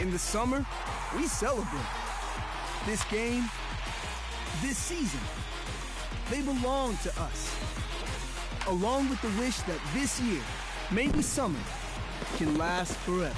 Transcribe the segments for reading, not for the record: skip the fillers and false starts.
In the summer, we celebrate. This game, this season, they belong to us. Along with the wish that this year, maybe summer, can last forever.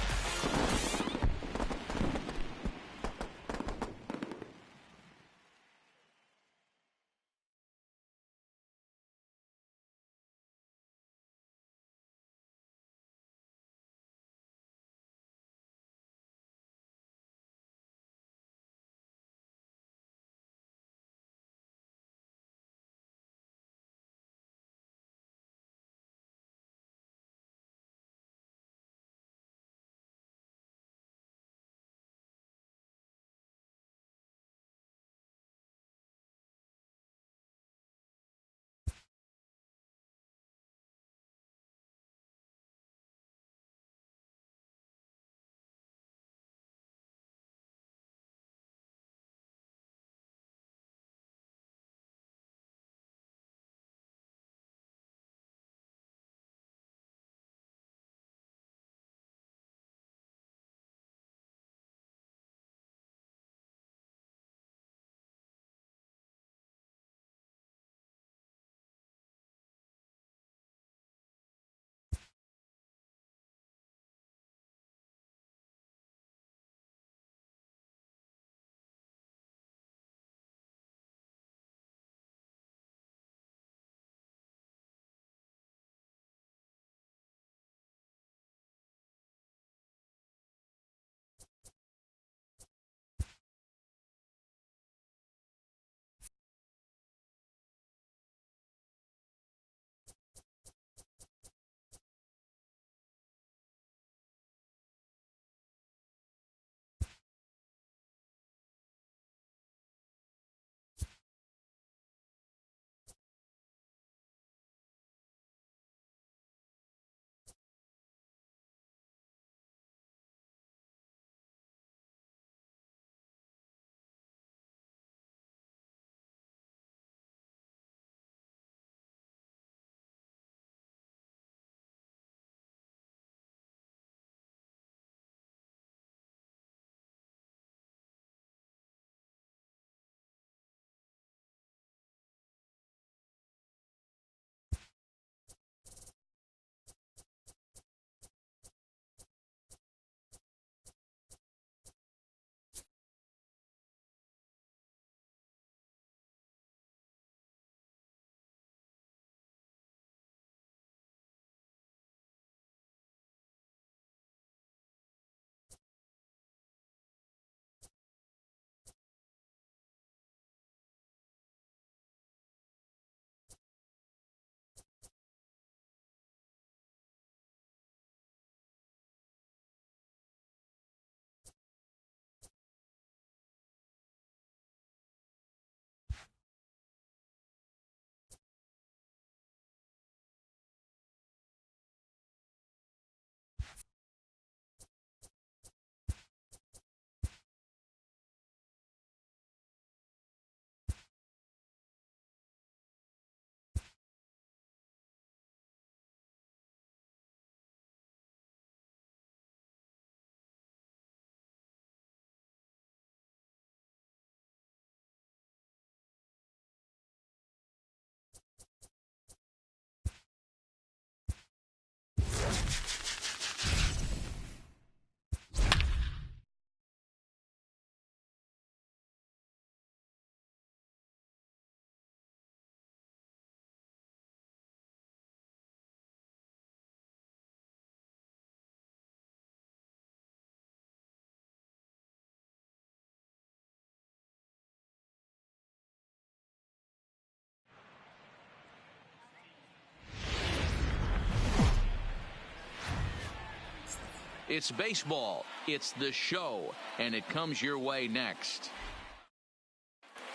It's baseball, it's the show, and it comes your way next.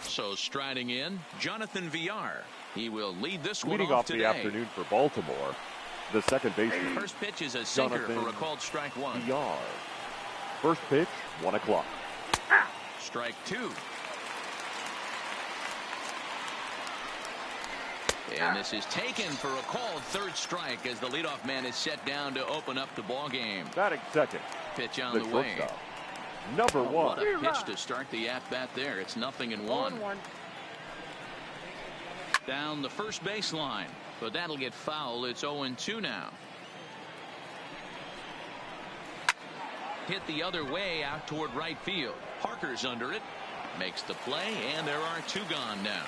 So striding in, Jonathan Villar. He will lead this one Leading off off today. the afternoon for Baltimore, the second baseman. First pitch is a sinker Jonathan for a called strike one. Villar. First pitch, 1 o'clock. Strike two. And this is taken for a called third strike as the leadoff man is set down to open up the ball game. Batting second, Pitch on the the way. shortstop, Number one. What a pitch to start the at-bat there. It's 0-1. Down the first baseline, but that'll get foul. It's 0-2 now. Hit the other way out toward right field. Parker's under it. Makes the play, and there are 2 gone now.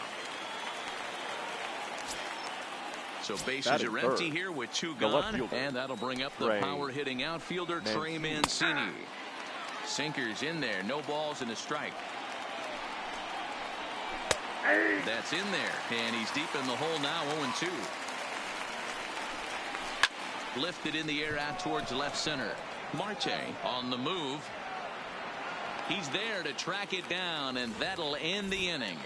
So bases are empty here with 2 gone, and that'll bring up the power-hitting outfielder Trey Mancini. Sinkers in there, no balls and a strike. That's in there, and he's deep in the hole now, 0-2. Lifted in the air out towards left center. Marte on the move. He's there to track it down, and that'll end the inning.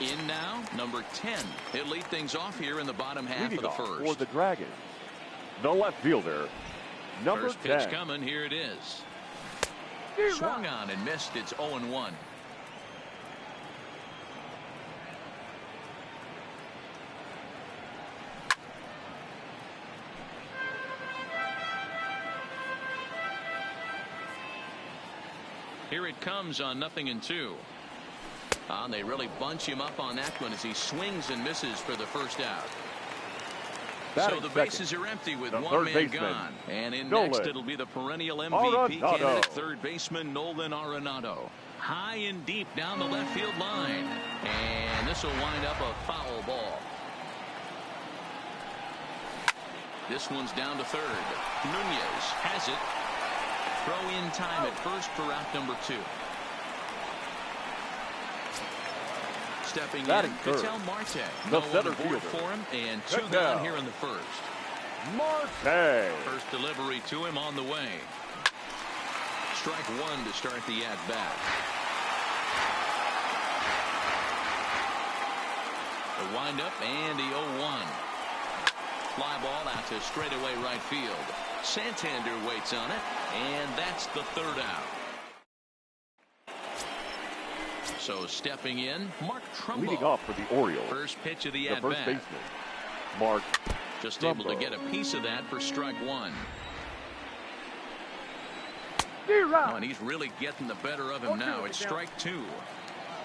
In now, number 10. He'll lead things off here in the bottom half of the first. For the Dragons, the left fielder, number 10. First pitch coming. Here it is. Swung on and missed. It's 0-1. Here it comes on 0-2. They really bunch him up on that one as he swings and misses for the first out. So the bases are empty with 1 man gone. And in next it'll be the perennial MVP candidate, third baseman Nolan Arenado. High and deep down the left field line. And this will wind up a foul ball. This one's down to third. Nunez has it. Throw in time at first for out number 2. Stepping in, Ketel Marte. No one aboard for him, and 2 gone here in the first. Marte. First delivery to him on the way. Strike 1 to start the at-bat. The windup and the 0-1. Fly ball out to straightaway right field. Santander waits on it, and that's the 3rd out. So stepping in, Mark Trumbo. Leading off for the Orioles. First pitch of the at-bat. First baseman, Mark just Trumbo. able to get a piece of that for strike 1. Oh, and he's really getting the better of him now. It's strike 2.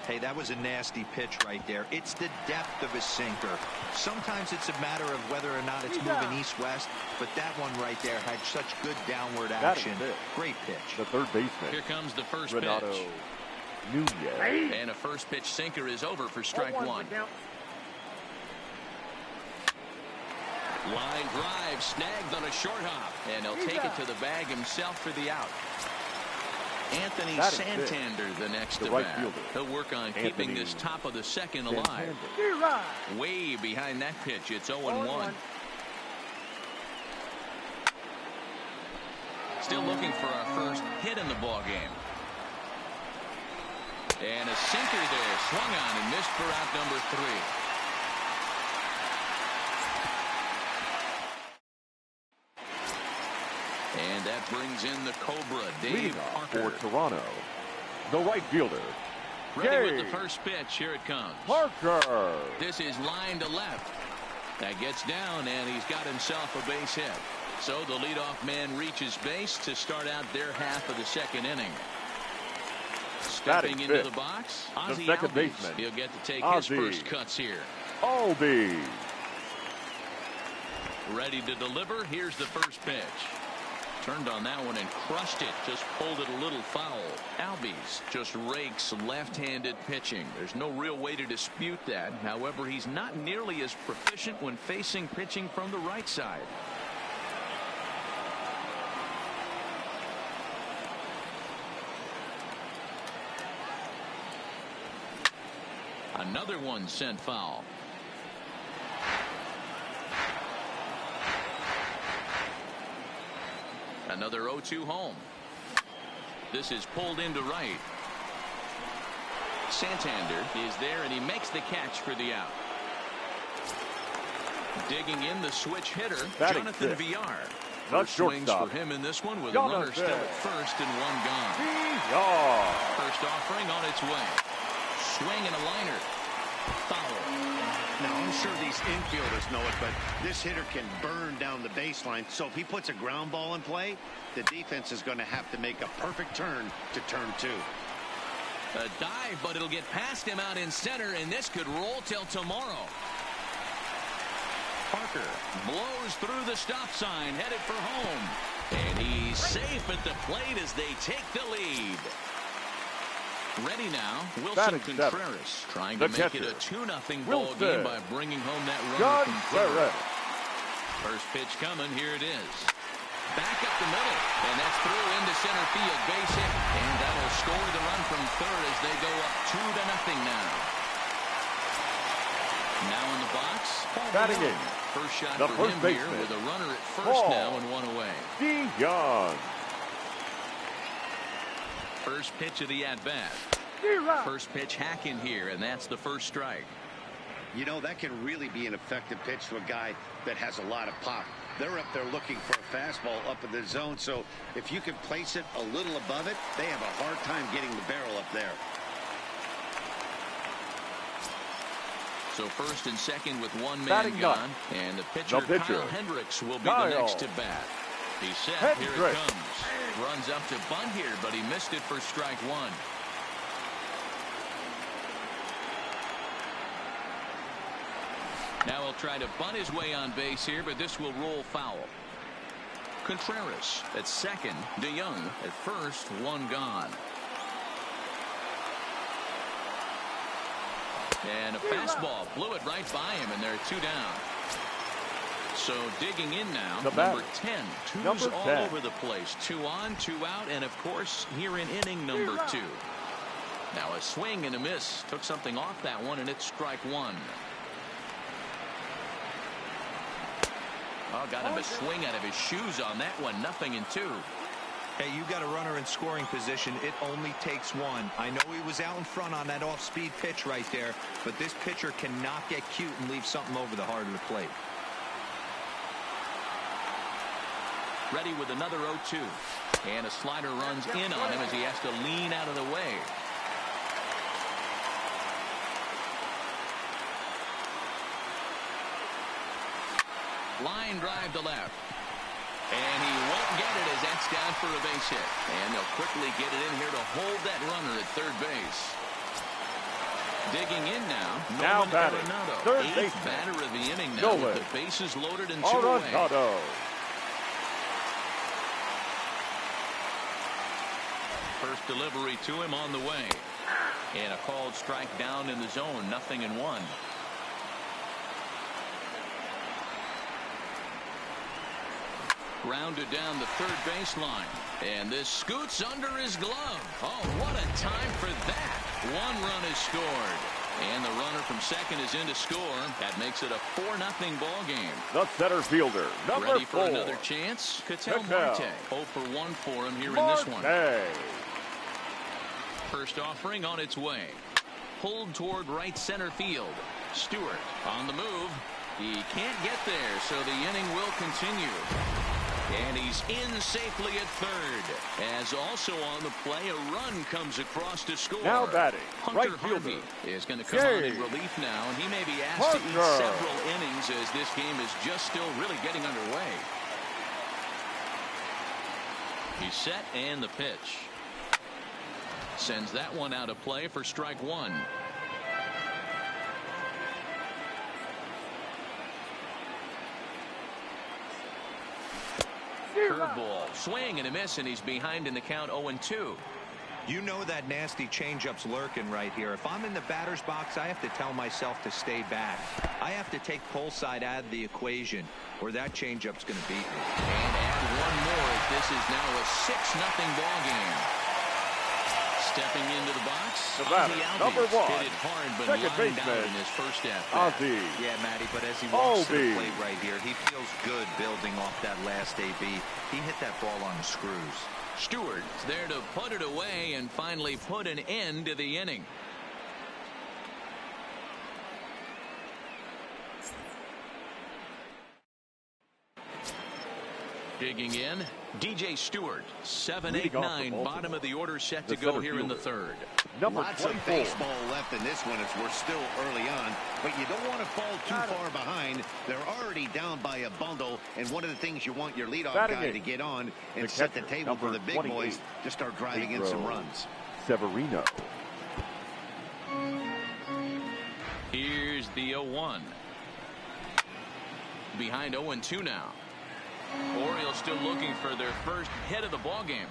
Hey, that was a nasty pitch right there. It's the depth of his sinker. Sometimes it's a matter of whether or not it's moving east-west, but that one right there had such good downward action. Great pitch. The third baseman. Here comes the first Renato pitch. Nunez. And a first pitch sinker is over for strike 1. Line drive snagged on a short hop, and he'll take it to the bag himself for the out. Anthony Santander the next to bat. He'll work on keeping this top of the second alive. Way behind that pitch. It's 0-1. Still looking for our first hit in the ball game. And a sinker there, swung on and missed for out number 3. And that brings in the Cobra, Dave Parker. For Toronto, the right fielder. Ready with the first pitch. Here it comes. Parker. This is line to left. That gets down, and he's got himself a base hit. So the leadoff man reaches base to start out their half of the second inning. Stepping into the box, the second baseman. He'll get to take his first cuts here. Albies. Ready to deliver. Here's the first pitch. Turned on that one and crushed it. Just pulled it a little foul. Albies just rakes left-handed pitching. There's no real way to dispute that. However, he's not nearly as proficient when facing pitching from the right side. Another one sent foul. Another 0-2 home. This is pulled into right. Santander is there, and he makes the catch for the out. Digging in the switch hitter, Jonathan Villar. First swings for him in this one with a runner still at first and 1 gone. First offering on its way. Swing and a liner. Foul. Now, I'm sure these infielders know it, but this hitter can burn down the baseline. So if he puts a ground ball in play, the defense is going to have to make a perfect turn to turn 2. A dive, but it'll get past him out in center, and this could roll till tomorrow. Parker blows through the stop sign, headed for home. And he's safe at the plate as they take the lead. Ready now, Wilson Contreras trying to make it a 2-0 ball game by bringing home that run from third. First pitch coming, here it is. Back up the middle, and that's through into center field, base hit, and that'll score the run from third as they go up 2-0 now. Now in the box, batting in. First shot the for first him baseman. here with a runner at first now and 1 away. Young. First pitch of the at-bat. First pitch hack in here, and that's the first strike. You know, that can really be an effective pitch to a guy that has a lot of pop. They're up there looking for a fastball up in the zone, so if you can place it a little above it, they have a hard time getting the barrel up there. So first and second with one man gone, and the pitcher Kyle Hendricks will be the next to bat. He's set, here it comes. Runs up to bunt here, but he missed it for strike 1. Now he'll try to bunt his way on base here, but this will roll foul. Contreras at second, DeYoung at first, 1 gone. And a fastball blew it right by him, and they're 2 down. So digging in now, number 10. Twos all over the place. 2 on, 2 out, and of course here in inning number 2. Now a swing and a miss. Took something off that one, and it's strike 1. Oh, got him a swing out of his shoes on that one. 0-2. Hey, you got a runner in scoring position. It only takes 1. I know he was out in front on that off-speed pitch right there, but this pitcher cannot get cute and leave something over the heart of the plate. Ready with another 0-2. And a slider runs in on him as he has to lean out of the way. Line drive to left. And he won't get it as that's down for a base hit. And they'll quickly get it in here to hold that runner at third base. Digging in now. Batting. Third base batter of the inning now with the bases loaded and 2 away. First delivery to him on the way. And a called strike down in the zone. 0-1. Grounded down the third baseline. And this scoots under his glove. Oh, what a time for that. 1 run is scored. And the runner from second is in to score. That makes it a 4-0 ball game. The center fielder, number 4. Ready for another chance? Ketel Marte. 0 for 1 for him here in this one. First offering on its way. Pulled toward right center field. Stewart on the move. He can't get there, so the inning will continue. And he's in safely at third. As also on the play, a run comes across to score. Now batting, Hunter right Harvey fielder is going to come on in relief now, and he may be asked to eat several innings as this game is just still really getting underway. He's set, and the pitch. Sends that one out of play for strike 1. Curveball, swing and a miss, and he's behind in the count 0-2. You know that nasty changeup's lurking right here. If I'm in the batter's box, I have to tell myself to stay back. I have to take pull side out of the equation, or that changeup's going to beat me. And add 1 more as this is now a 6-0 ball game. Stepping into the box, the batter, number 1, hit it hard, but second lined baseman, out in his first at-bat. Yeah, Matty, but as he walks to the plate right here, he feels good building off that last AB. He hit that ball on the screws. Stewart's there to put it away and finally put an end to the inning. Digging in, DJ Stewart, 7, 8, 9, bottom of the order, set to go here in the third. Lots of baseball left in this one as we're still early on, but you don't want to fall too far behind. They're already down by a bundle, and one of the things you want your leadoff guy to get on and set the table for the big boys to start driving in some runs. Severino. Here's the 0-1. Behind 0-2 now. Orioles still looking for their first hit of the ball game.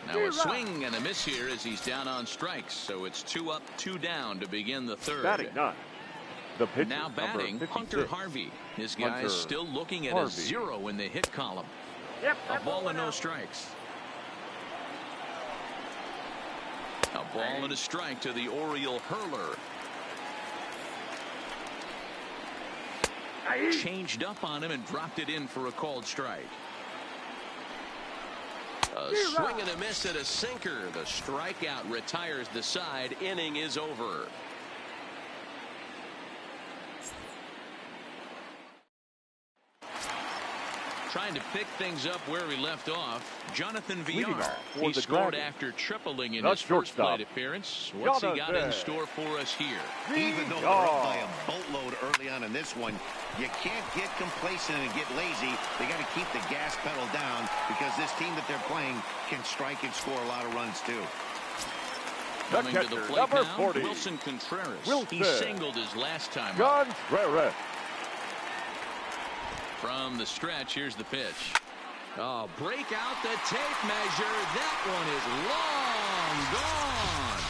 Now a swing and a miss here as he's down on strikes. So it's 2 up, 2 down to begin the third. Batting none. The pitcher, now batting, Hunter Harvey. This guy is still looking at a 0 in the hit column. A ball and no strikes. A ball and a strike to the Oriole hurler. Changed up on him and dropped it in for a called strike. A swing and a miss at a sinker. The strikeout retires the side. Inning is over. Trying to pick things up where he left off, Jonathan Villar. He scored after tripling in his first plate appearance. What's he got in store for us here? Even though they're up by a boatload early on in this one, you can't get complacent and get lazy. They got to keep the gas pedal down because this team that they're playing can strike and score a lot of runs too. Coming to the plate now, 40. Wilson Contreras. He singled his last time. Contreras. From the stretch, here's the pitch. Oh, break out the tape measure. That one is long gone.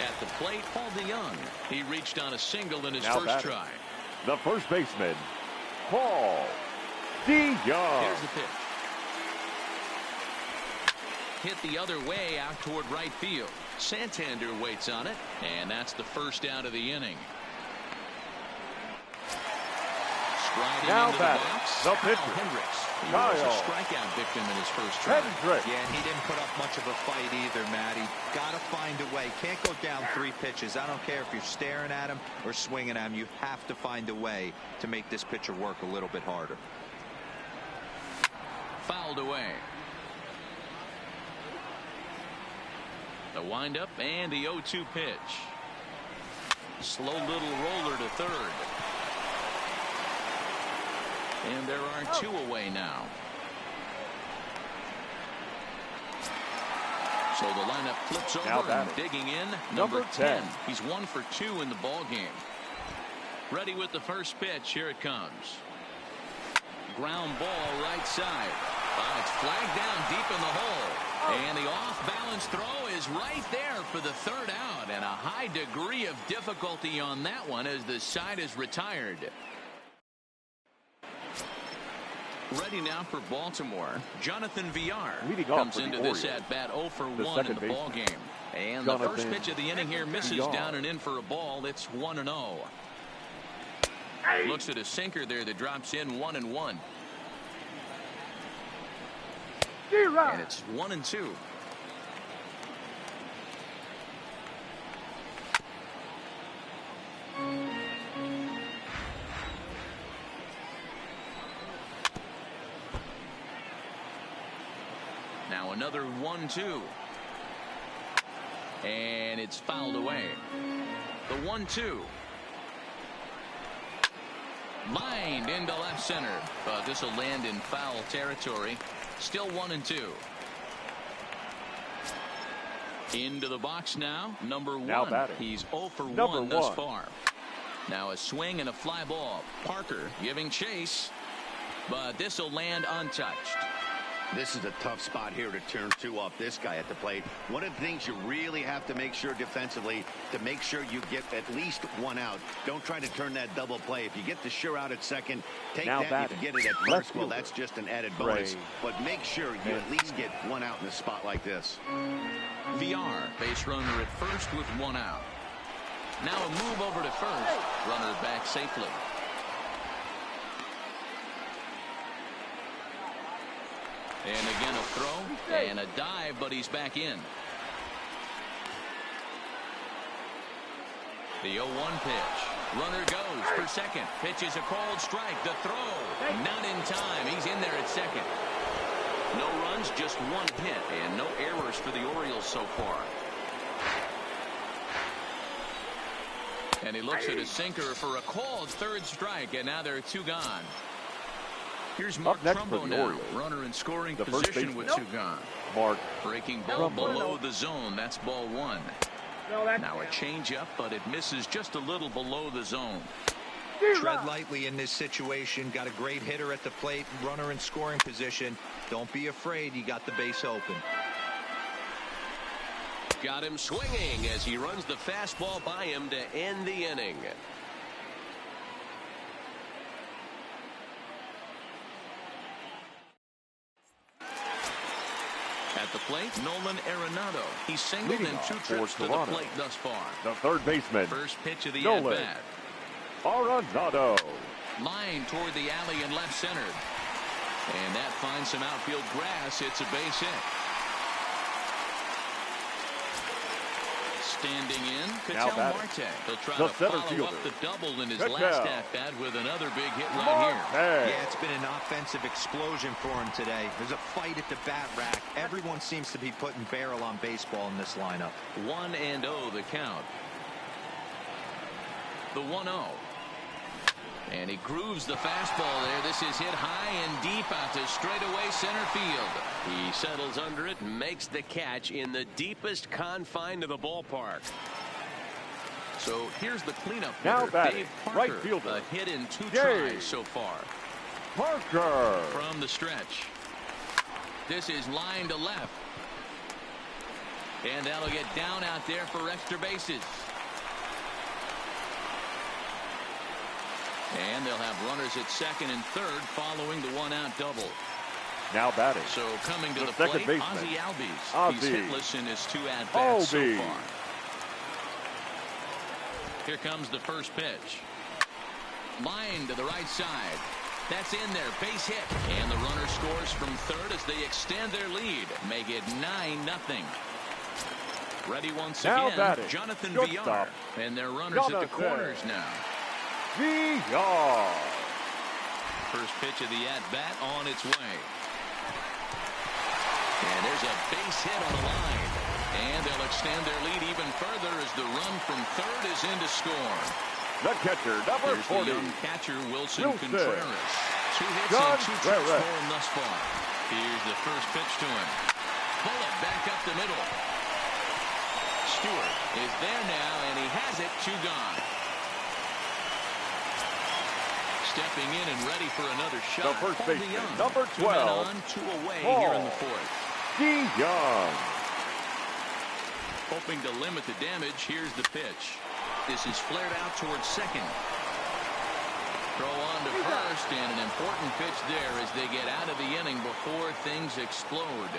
At the plate, Paul DeYoung. He reached on a single in his first try. The first baseman, Paul DeYoung. Here's the pitch. Hit the other way out toward right field. Santander waits on it, and that's the first out of the inning. Now batting, the pitcher, Hendricks. He was a strikeout victim in his first try. Yeah, and he didn't put up much of a fight either, Matty. Got to find a way. Can't go down 3 pitches. I don't care if you're staring at him or swinging at him. You have to find a way to make this pitcher work a little bit harder. Fouled away. The windup and the 0-2 pitch. Slow little roller to third. And there are 2 away now. So the lineup flips over and digging in. Number 10. He's 1 for 2 in the ball game. Ready with the first pitch. Here it comes. Ground ball right side. It's flagged down deep in the hole. And the off-balance throw is right there for the third out. And a high degree of difficulty on that one as the side is retired. Ready now for Baltimore. Jonathan Villar comes into this at bat 0 for 1 in the ball game. And the first pitch of the inning here misses down and in for a ball. It's 1-0. Looks at a sinker there that drops in 1-1. And it's 1-2. Now another 1-2. And it's fouled away. The 1-2. Lined into left center. But this will land in foul territory. Still 1-2. Into the box now. Number 1. He's 0 for 1 thus far. Now a swing and a fly ball. Parker giving chase. But this will land untouched. This is a tough spot here to turn 2 off this guy at the plate. One of the things you really have to make sure defensively to make sure you get at least 1 out. Don't try to turn that double play. If you get the sure out at second, take that. If you get it at first, well, that's just an added bonus. But make sure you at least get 1 out in a spot like this. VR, base runner at first with 1 out. Now a move over to first. Runner back safely. And again a throw and a dive, but he's back in. The 0-1 pitch. Runner goes for second. Pitch is a called strike. The throw. Not in time. He's in there at second. No runs, just one hit, and no errors for the Orioles so far. And he looks at a sinker for a called third strike, and now there are two gone. Here's Mark Trumbo now, runner in scoring position with two gone. Mark breaking ball below the zone. That's ball one. Now a changeup, but it misses just a little below the zone. Tread lightly in this situation. Got a great hitter at the plate. Runner in scoring position. Don't be afraid. You got the base open. Got him swinging as he runs the fastball by him to end the inning. At the plate, Nolan Arenado. He's singled in two trips to the plate thus far. The third baseman. First pitch of the Nolan at-bat. Arenado. Line toward the alley and left center. And that finds some outfield grass. It's a base hit. Standing in, Ketel Marte. He'll try to follow up the double in his last at-bat with another big hit right here. Yeah, it's been an offensive explosion for him today. There's a fight at the bat rack. Everyone seems to be putting barrel on baseball in this lineup. 1-0 the count. The 1-0. And he grooves the fastball there. This is hit high and deep out to straightaway center field. He settles under it and makes the catch in the deepest confine of the ballpark. So here's the cleanup now hitter, Dave Parker, right fielder. a hit in two tries so far. Parker from the stretch. This is line to left. And that'll get down out there for extra bases. And they'll have runners at second and third following the one-out double. Now batting. So coming to the second plate, baseman. Ozzie Albies. He's hitless in his two at-bats so far. Here comes the first pitch. Line to the right side. That's in there. Base hit. And the runner scores from third as they extend their lead. Make it 9-0. Ready once now again, batting. Jonathan Good Villar. stop. And their runners at the corners now. Villar. First pitch of the at-bat on its way. And there's a base hit on the line. And they'll extend their lead even further as the run from third is in to score. The catcher, number 40. The young catcher, Wilson Contreras. 2 hits and 2 trips for him thus far. Here's the first pitch to him. Bullet back up the middle. Stewart is there now, and he has it. 2 gone. Stepping in and ready for another shot. The first baseman, number 12. 2 men on, 2 away here in the fourth. Young. Hoping to limit the damage. Here's the pitch. This is flared out towards second. Throw on to first, and an important pitch there as they get out of the inning before things explode.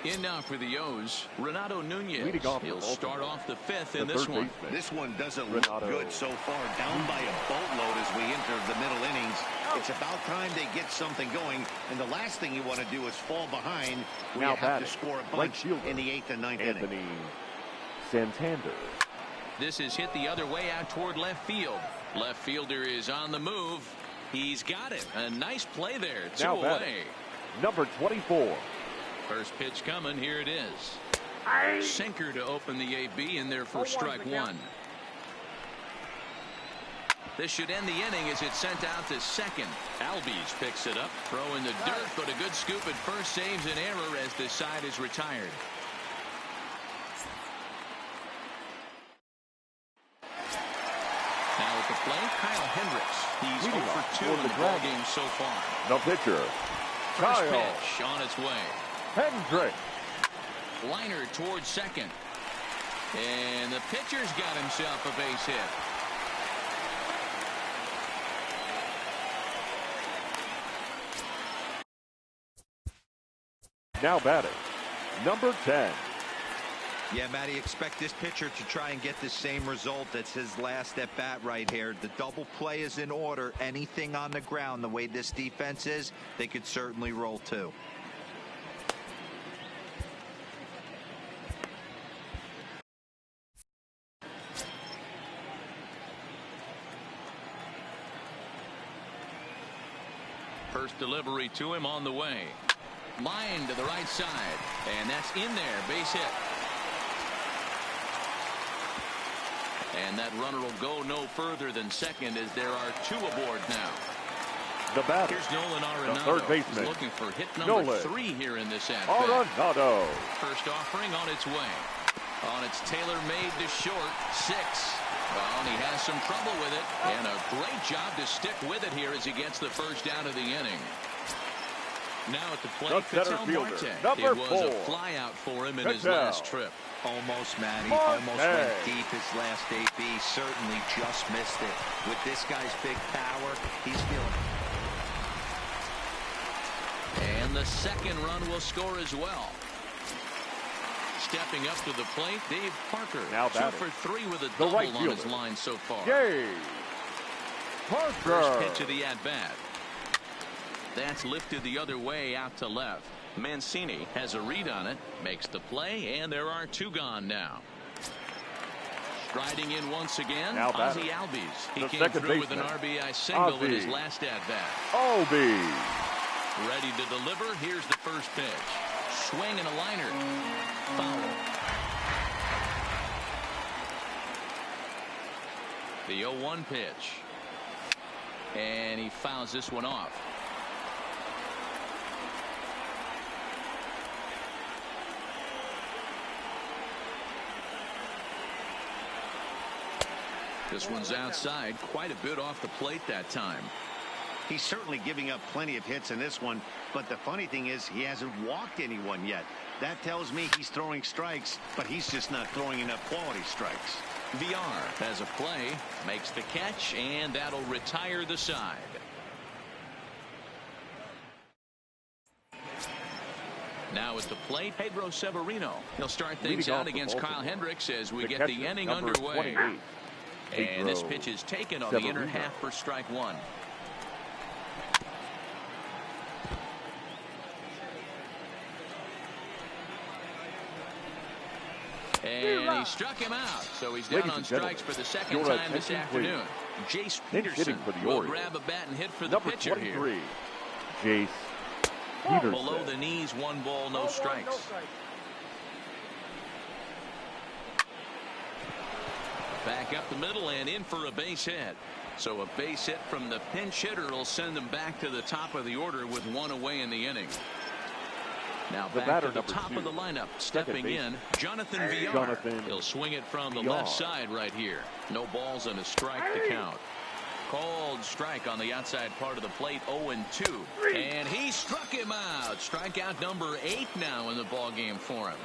In now for the O's, Renato Nunez. He'll start off the 5th in this one. This one doesn't look good so far. Down by a boatload as we enter the middle innings. It's about time they get something going, and the last thing you want to do is fall behind when you have to score a bunch in the 8th and 9th inning. Santander. This is hit the other way out toward left field. Left fielder is on the move. He's got it. A nice play there. 2 away. Number 24. First pitch coming. Here it is. Sinker to open the AB in there for strike 1. This should end the inning as it's sent out to second. Albies picks it up. Throw in the dirt, but a good scoop at first saves an error as the side is retired. Now at the plate, Kyle Hendricks. He's 0 for 2 in the ball game so far. The pitcher, First pitch on its way. Hendricks. Liner towards second. And the pitcher's got himself a base hit. Now batting, number 10. Yeah, Matty, expect this pitcher to try and get the same result. That's his last at bat right here. The double play is in order. Anything on the ground, the way this defense is, they could certainly roll 2. delivery to him on the way. Line to the right side, and that's in there. Base hit. And that runner will go no further than second as there are 2 aboard now. The batter, here's Nolan Arenado. the third baseman, He's looking for hit number 3 here in this at-bat. Arenado. First offering on its way. On its tailor-made to short, 6. Well, and he has some trouble with it, and a great job to stick with it here as he gets the first out of the inning. Now at the plate, Ketel Marte. It was a flyout for him in his last trip. Almost, Matty. Almost went deep his last AB. Certainly just missed it. With this guy's big power, he's feeling it. And the second run will score as well. Stepping up to the plate, Dave Parker. Now 2 for 3 with a double on his line so far. Dave Parker. First pitch of the at-bat. That's lifted the other way out to left. Mancini has a read on it, makes the play, and there are 2 gone now. Striding in once again, Ozzie Albies. He came through with an RBI single in his last at-bat. Albies. Ready to deliver. Here's the first pitch. Swing and a liner. Foul. The 0-1 pitch. And he fouls this one off. This one's outside, quite a bit off the plate that time. He's certainly giving up plenty of hits in this one, but the funny thing is he hasn't walked anyone yet. That tells me he's throwing strikes, but he's just not throwing enough quality strikes. VR has a play, makes the catch, and that'll retire the side. Now at the plate, Pedro Severino. He'll start things out against Kyle Hendricks as we get the inning underway. And this pitch is taken on the inner half for strike 1. And he struck him out. So he's down on strikes for the second time this afternoon. Jace Peterson will grab a bat and hit for the pitcher here. Jace Peterson. Below the knees, 1 ball, no strikes. Back up the middle and in for a base hit. So a base hit from the pinch hitter will send them back to the top of the order with 1 away in the inning. Now back to the top of the lineup, stepping in, Jonathan VR. He'll swing it from the left side right here. No balls and a strike to count. Called strike on the outside part of the plate, 0-2. And he struck him out. Strikeout number 8 now in the ball game for him.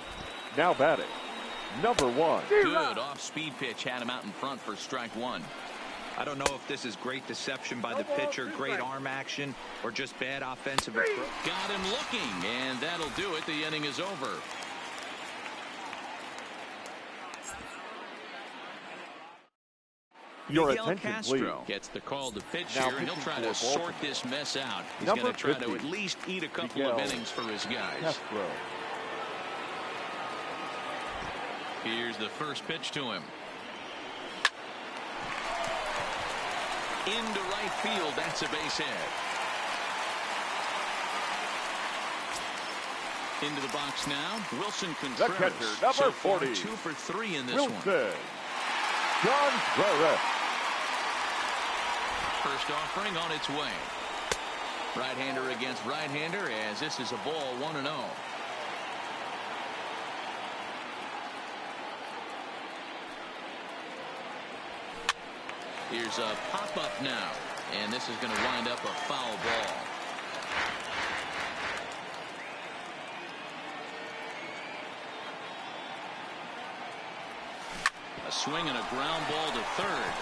Now batting, number 1. Good off-speed pitch had him out in front for strike 1. I don't know if this is great deception by the pitcher, great arm action, or just bad offensive approach. Got him looking, and that'll do it. The inning is over. Miguel Castro gets the call to pitch here, and he'll try to sort this mess out. He's going to try to at least eat a couple of innings for his guys. Here's the first pitch to him. Into right field, that's a base hit. Into the box now, Wilson Contreras. The catcher, number so 40. 2 for 3 in this Wilson one. Contreras. First offering on its way. Right-hander against right-hander as this is a ball 1-0. Here's a pop-up now, and this is going to wind up a foul ball. A swing and a ground ball to third.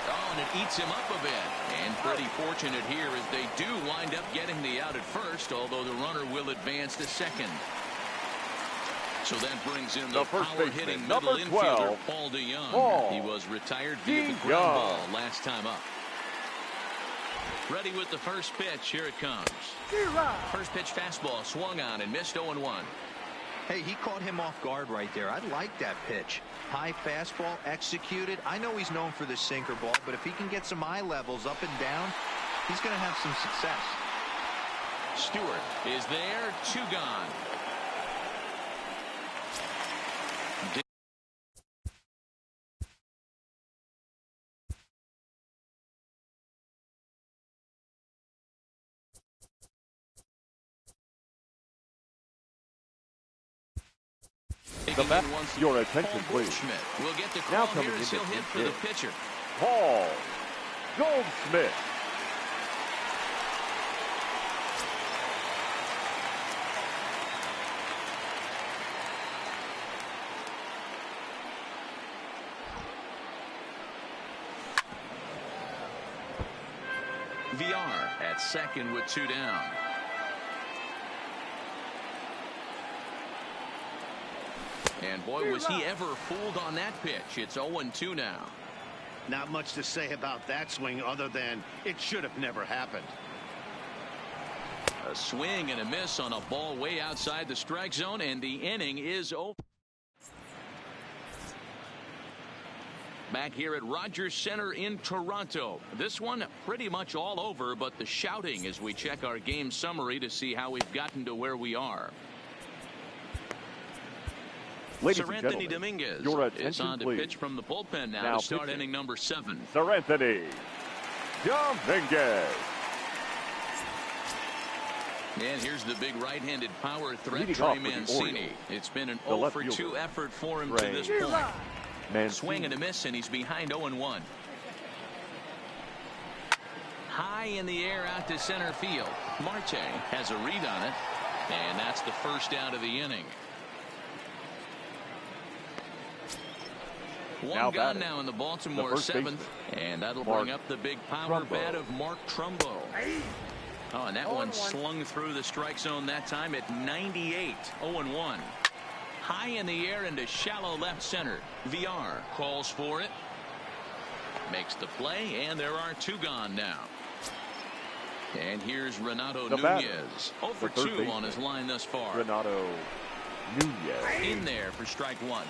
Oh, and it eats him up a bit. And pretty fortunate here as they do wind up getting the out at first, although the runner will advance to second. So that brings in the power-hitting middle infielder, Paul DeYoung. He was retired via the ground ball last time up. Ready with the first pitch. Here it comes. First pitch fastball swung on and missed 0-1. Hey, he caught him off guard right there. I like that pitch. High fastball executed. I know he's known for the sinker ball, but if he can get some eye levels up and down, he's going to have some success. Stewart is there. 2 gone. Your attention, please. We'll get the call here as he'll hit for the pitcher. Paul Goldschmidt. VR at second with 2 down. And boy, was he ever fooled on that pitch. It's 0-2 now. Not much to say about that swing other than it should have never happened. A swing and a miss on a ball way outside the strike zone, and the inning is over. Back here at Rogers Center in Toronto. This one pretty much all over, but the shouting as we check our game summary to see how we've gotten to where we are. Ladies Sir and Anthony gentlemen, Dominguez your is attention, on to please. pitch from the bullpen now to start pitching. inning number 7. Sir Anthony Dominguez. And here's the big right-handed power threat, Leading Trey off for the Mancini. Orioles, It's been an the 0 left for 2 fielder, effort for him Trey to this point. Mancini. Swing and a miss, and he's behind 0-1. High in the air out to center field. Marte has a read on it, and that's the first out of the inning. One gone now in the Baltimore 7th, and that'll bring up the big power bat of Mark Trumbo. Oh, and that one slung through the strike zone that time at 98. 0-1. High in the air into shallow left center. VR calls for it. Makes the play, and there are 2 gone now. And here's Renato Nunez. 0 for 2 on his line thus far. Renato Nunez. In there for strike 1.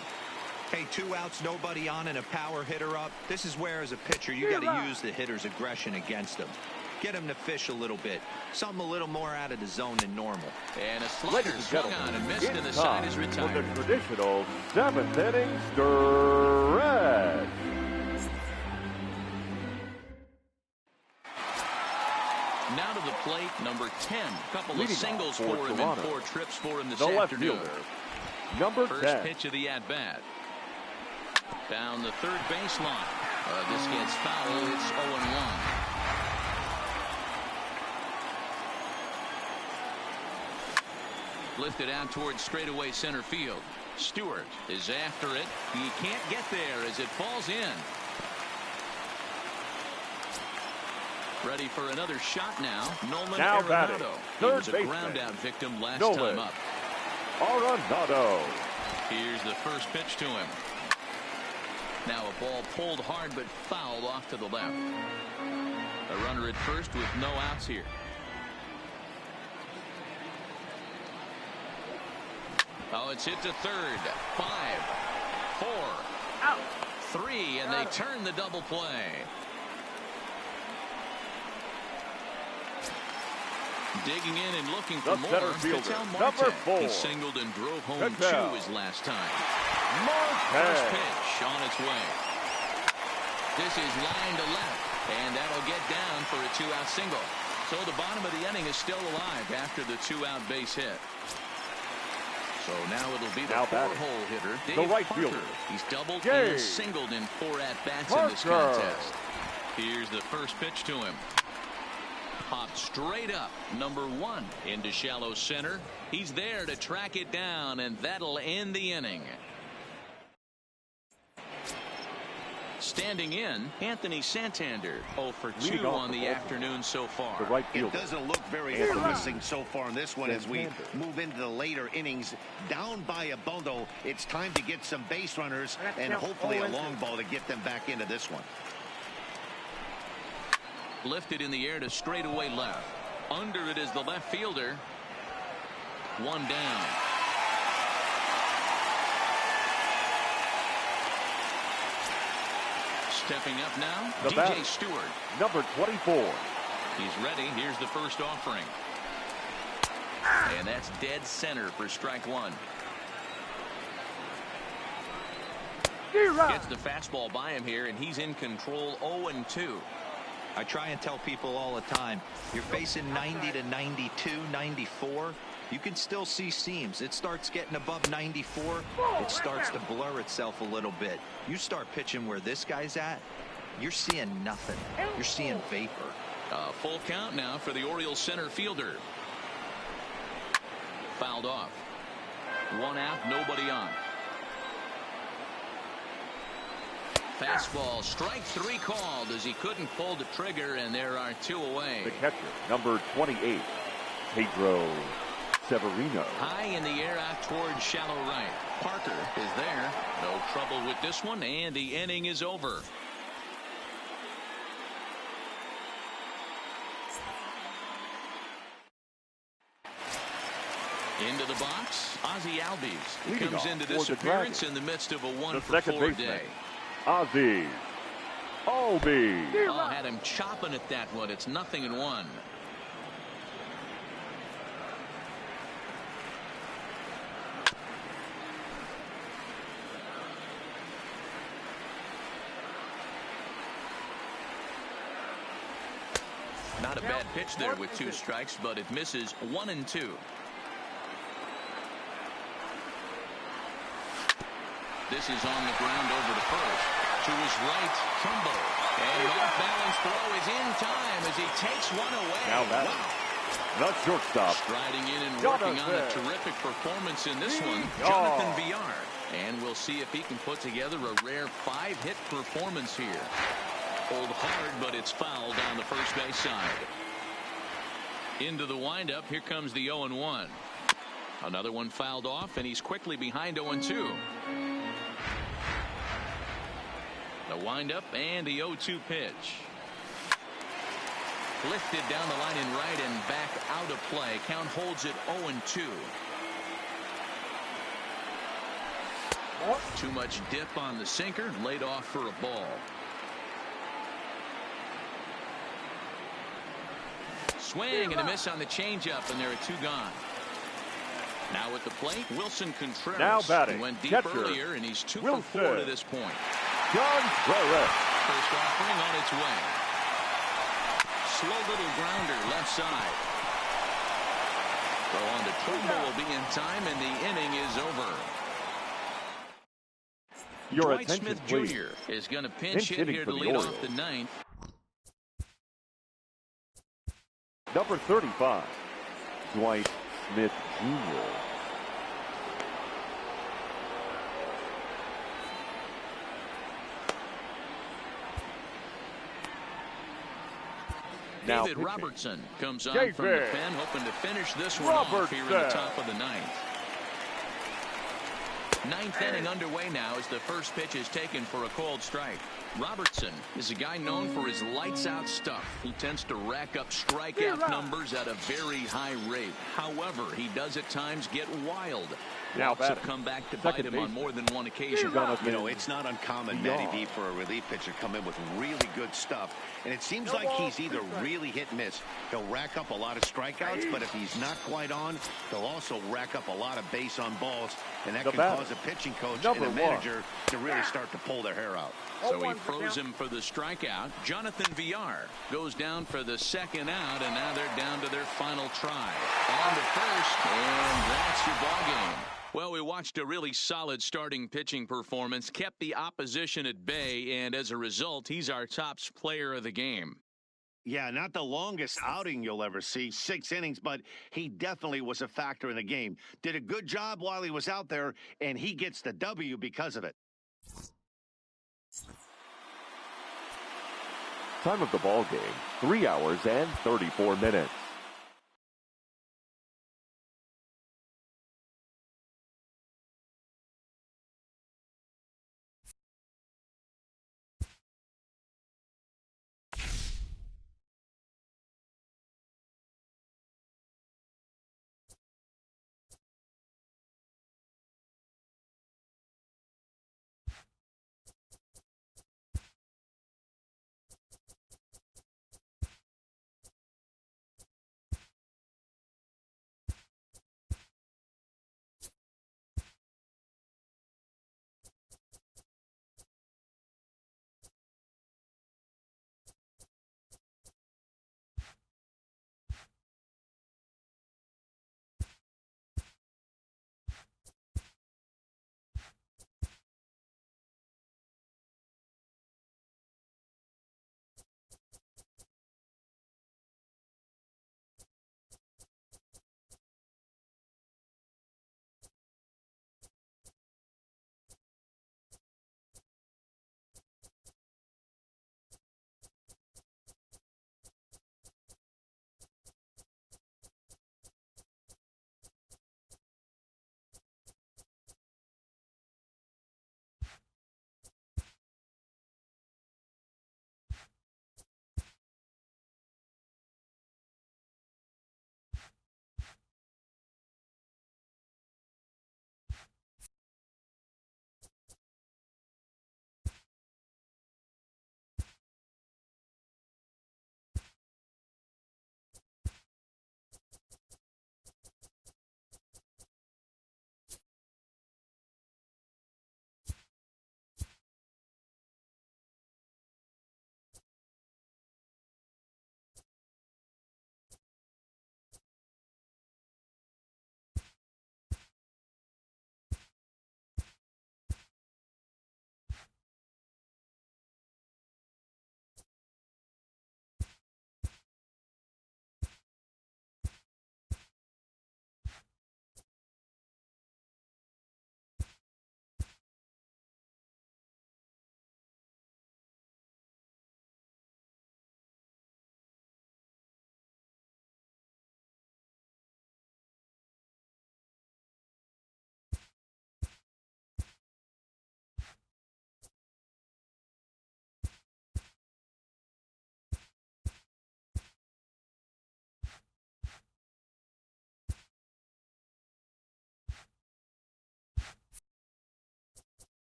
Hey, 2 outs, nobody on, and a power hitter up. This is where, as a pitcher, you got to use the hitter's aggression against them. Get him to fish a little bit. Something a little more out of the zone than normal. And a slider swung on and missed, and the side is retired. For the traditional 7th inning stretch. Now to the plate, number 10. Couple Leading of singles for for him Toronto, and 4 trips for him this the left afternoon. fielder, number First 10. pitch of the at-bat. Down the third baseline. This gets foul. It's 0-1. Lifted out towards straightaway center field. Stewart is after it. He can't get there as it falls in. Ready for another shot now. Nolan Now Arenado. batting, He third was a baseman, ground out victim last Nolan time up. Arenado. Here's the first pitch to him. Now a ball pulled hard but fouled off to the left. A runner at first with no outs here. Oh, it's hit to third. 5, 4, out, 3, and they turn the double play. Digging in and looking for more. Ketel number 4. He singled and drove home Ketel. 2 his last time. Marte. First pitch on its way. This is line to left, and that'll get down for a 2-out single. So the bottom of the inning is still alive after the 2-out base hit. So now it'll be the 4-hole hitter, Dave right Parker. fielder. He's doubled Dave and singled in 4 at-bats Parker. in this contest. Here's the first pitch to him. Popped straight up, number 1 into shallow center. He's there to track it down, and that'll end the inning. Standing in, Anthony Santander, 0 for 2 on the afternoon so far. The right It fielder. doesn't look very promising so far in this one as we move into the later innings. Down by a bundle, it's time to get some base runners and hopefully a long ball to get them back into this one. Lifted in the air to straightaway left. Under it is the left fielder. 1 down. Stepping up now, The DJ batter, Stewart. number 24. He's ready. Here's the first offering. And that's dead center for strike one. Gets the fastball by him here, and he's in control. 0-2. I try and tell people all the time, you're facing 90 to 92, 94. You can still see seams. It starts getting above 94. It starts to blur itself a little bit. You start pitching where this guy's at, you're seeing nothing. You're seeing vapor. A full count now for the Orioles center fielder. Fouled off. One out, nobody on. Fastball, strike three called as he couldn't pull the trigger, and there are two away. The catcher, number 28, Pedro Severino. High in the air out towards shallow right. Parker is there. No trouble with this one, and the inning is over. Into the box, Ozzie Albies comes into this appearance in the midst of a 1-for-4 day. Ozzie Albies. Oh, had him chopping at that one. It's 0-1. Not a bad pitch there with 2 strikes, but it misses. 1-2. This is on the ground over to first. To his right, Trumbo. And an off-balance throw is in time as he takes one away. Now that the shortstop. Striding in and working on a terrific performance in this one, Jonathan Villar. And we'll see if he can put together a rare 5-hit performance here. Pulled hard, but it's fouled down the first base side. Into the windup, here comes the 0-1. Another one fouled off, and he's quickly behind 0-2. The windup and the 0-2 pitch. Lifted down the line in right and back out of play. Count holds it 0-2. Too much dip on the sinker. Laid off for a ball. Swing and a miss on the changeup, and there are 2 gone. Now at the plate, Wilson Contreras. Now batting. He went deep Catcher, earlier, and he's 2 Wilson. for 4 to this point. Contreras. First offering on its way. Slow little grounder left side. Throw on to Trumbo will be in time, and the inning is over. Your Dwight attention, Smith please. Jr. is going to pinch hit here to lead off the 9th. Number 35, Dwight Smith Jr. Now David pitching. Robertson comes on from the pen, hoping to finish this one off here in the top of the 9th. 9th inning underway now as the first pitch is taken for a called strike. Robertson is a guy known for his lights-out stuff. He tends to rack up strikeout numbers at a very high rate. However, he does at times get wild. Now Walks have come back to bite him on more than one occasion. You know, it's not uncommon, Matty V, for a relief pitcher to come in with really good stuff. And it seems like he's either really hit and miss. He'll rack up a lot of strikeouts, but if he's not quite on, he'll also rack up a lot of base on balls. And that can cause a pitching coach and a manager to really start to pull their hair out. So he froze him for the strikeout. Jonathan Villar goes down for the 2nd out, and now they're down to their final try. On to first, and that's your ball game. Well, we watched a really solid starting pitching performance, kept the opposition at bay, and as a result, he's our top player of the game. Yeah, not the longest outing you'll ever see, 6 innings, but he definitely was a factor in the game. Did a good job while he was out there, and he gets the W because of it. Time of the ball game, 3 hours and 34 minutes.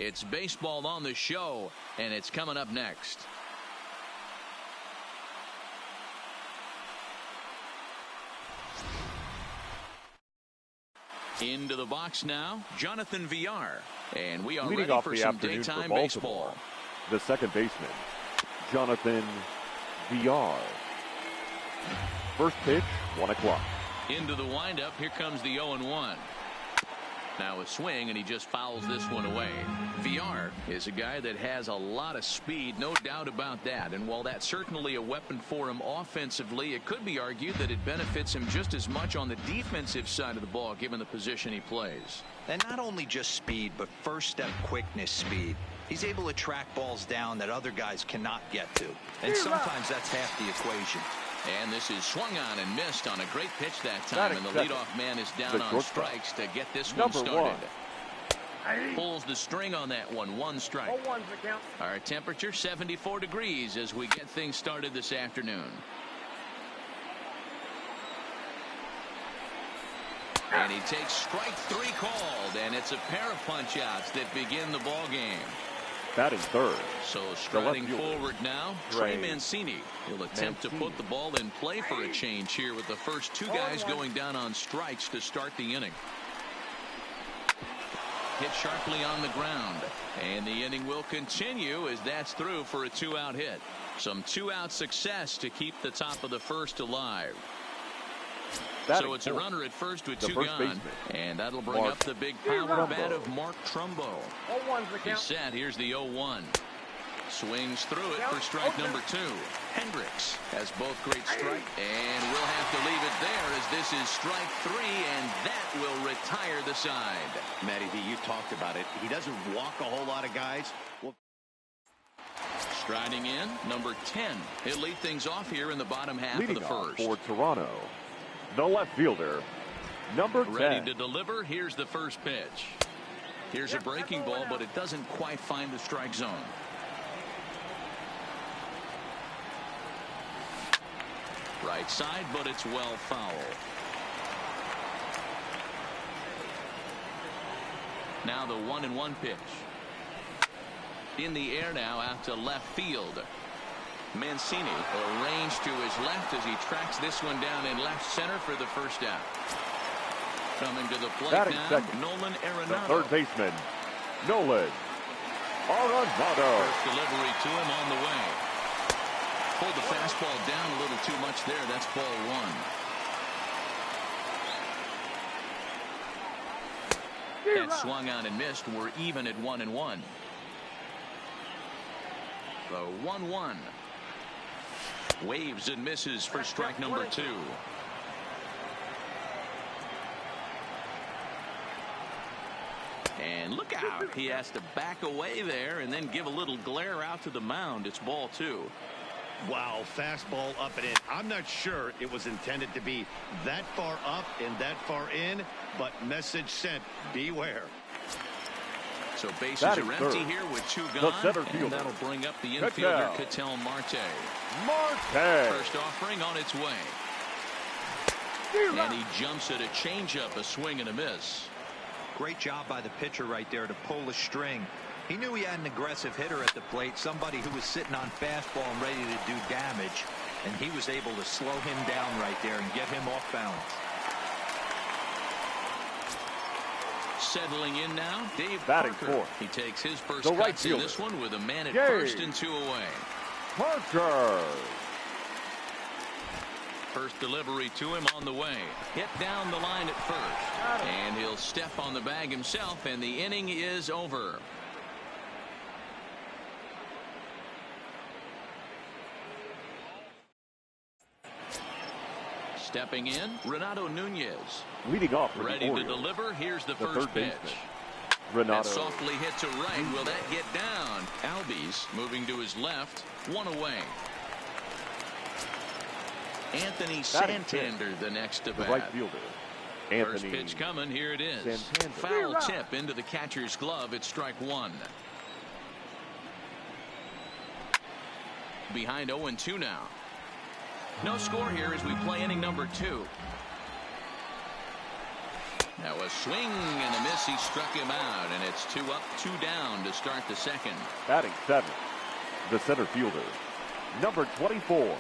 It's baseball on the show, and it's coming up next. Into the box now, Jonathan Villar. And we are Leading ready off for the some afternoon daytime for baseball. The second baseman, Jonathan Villar. First pitch, 1 o'clock. Into the windup, here comes the 0-1. Now a swing, and he just fouls this one away. Villar is a guy that has a lot of speed, no doubt about that. And while that's certainly a weapon for him offensively, it could be argued that it benefits him just as much on the defensive side of the ball, given the position he plays. And not only just speed, but first step quickness speed. He's able to track balls down that other guys cannot get to. And sometimes that's half the equation. And this is swung on and missed on a great pitch that time. And the leadoff man is down on strikes to get this one started. Pulls the string on that one. 1 strike. Our temperature 74 degrees as we get things started this afternoon. And he takes strike 3 called, and it's a pair of punch-outs that begin the ball game. Batting third. So striding forward now, Trey Mancini. He'll attempt to put the ball in play for a change here with the first 2 guys going down on strikes to start the inning. Hit sharply on the ground, and the inning will continue as that's through for a 2-out hit. Some 2-out success to keep the top of the first alive. So it's a runner at first with 2 gone, and that'll bring up the big power bat of Mark Trumbo. He's set. Here's the 0-1. Swings through it for strike number 2. Hendricks has both great strike, and we'll have to leave it there as this is strike 3, and that will retire the side. Matty V, you talked about it. He doesn't walk a whole lot of guys. Striding in, number 10. He'll lead things off here in the bottom half of the first. For Toronto, the left fielder, number 10. Ready to deliver. Here's the first pitch. Here's a breaking ball, but it doesn't quite find the strike zone. Right side, but it's well foul. Now the 1-1 pitch. In the air now out to left field. Mancini arranged to his left as he tracks this one down in left center for the first out. Coming to the plate now, second. Nolan Arenado. The third baseman, Nolan Arenado. First delivery to him on the way. Pulled the fastball down a little too much there. That's ball 1. That swung on and missed. We're even at 1-1. The 1-1. Waves and misses for strike number 2. And look out. He has to back away there and then give a little glare out to the mound. It's ball 2. Wow, fastball up and in. I'm not sure it was intended to be that far up and that far in, but message sent. Beware. So bases are empty here with 2 gone, and that'll bring up the infielder, Ketel Marte. First offering on its way. And he jumps at a changeup, a swing and a miss. Great job by the pitcher right there to pull the string. He knew he had an aggressive hitter at the plate, somebody who was sitting on fastball and ready to do damage, and he was able to slow him down right there and get him off balance. Settling in now, Dave Batting Parker. fourth. He takes his first cuts in this one with a man at first and 2 away. Parker. First delivery to him on the way. Hit down the line at first. And he'll step on the bag himself, and the inning is over. Stepping in, Renato Nunez. Leading off. Ready to deliver. Here's the first pitch. Renato. That softly hit to right. Will that get down? Albies moving to his left. 1 away. Anthony Santander the next to bat. The right fielder. Anthony. First pitch coming. Here it is. Santander. Foul tip into the catcher's glove. It's strike 1. Behind 0-2 now. No score here as we play inning number 2. Now a swing and a miss. He struck him out, and it's 2 up, 2 down to start the second. Batting 7th, the center fielder, number 24.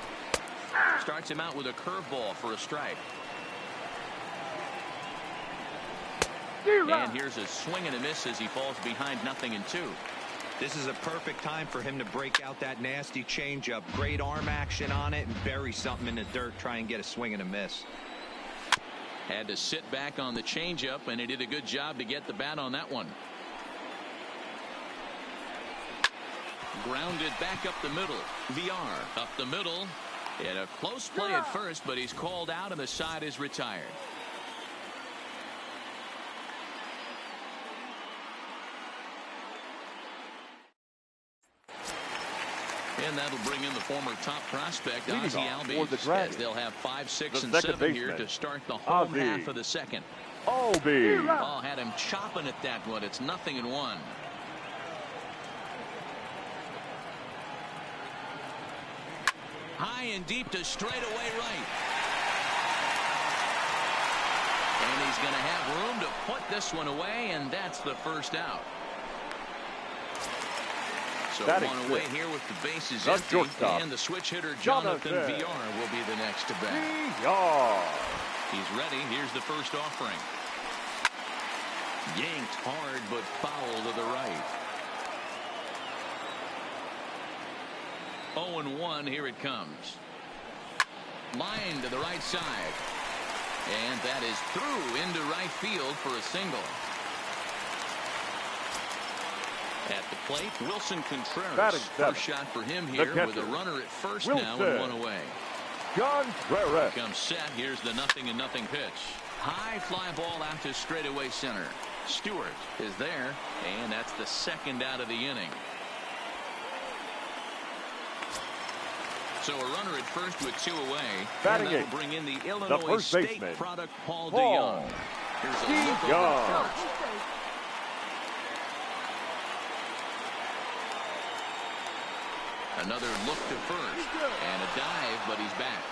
Starts him out with a curveball for a strike. And here's a swing and a miss as he falls behind 0-2. This is a perfect time for him to break out that nasty changeup. Great arm action on it and bury something in the dirt. Try and get a swing and a miss. Had to sit back on the changeup, and he did a good job to get the bat on that one. Grounded back up the middle. VR up the middle. And a close play at first, but he's called out and the side is retired. And that'll bring in the former top prospect, Ozzie Albies, as they'll have 5, 6, and 7 here to start the home half of the second. Albies. Oh, had him chopping at that one. It's 0-1. High and deep to straightaway right. And he's going to have room to put this one away, and that's the first out. So one away here with the bases empty, and the switch hitter Jonathan VR will be the next to bat. He's ready. Here's the first offering. Yanked hard, but foul to the right. 0-1. Here it comes. Line to the right side, and that is through into right field for a single. At the plate, Wilson Contreras. First shot for him here with a runner at first now and 1 away. Contreras comes set. Here's the 0-0 pitch. High fly ball out to straightaway center. Stewart is there, and that's the second out of the inning. So a runner at first with 2 away. And that'll bring in the Illinois State product, Paul DeYoung. Here's a look over first. Another look to first, and a dive, but he's back.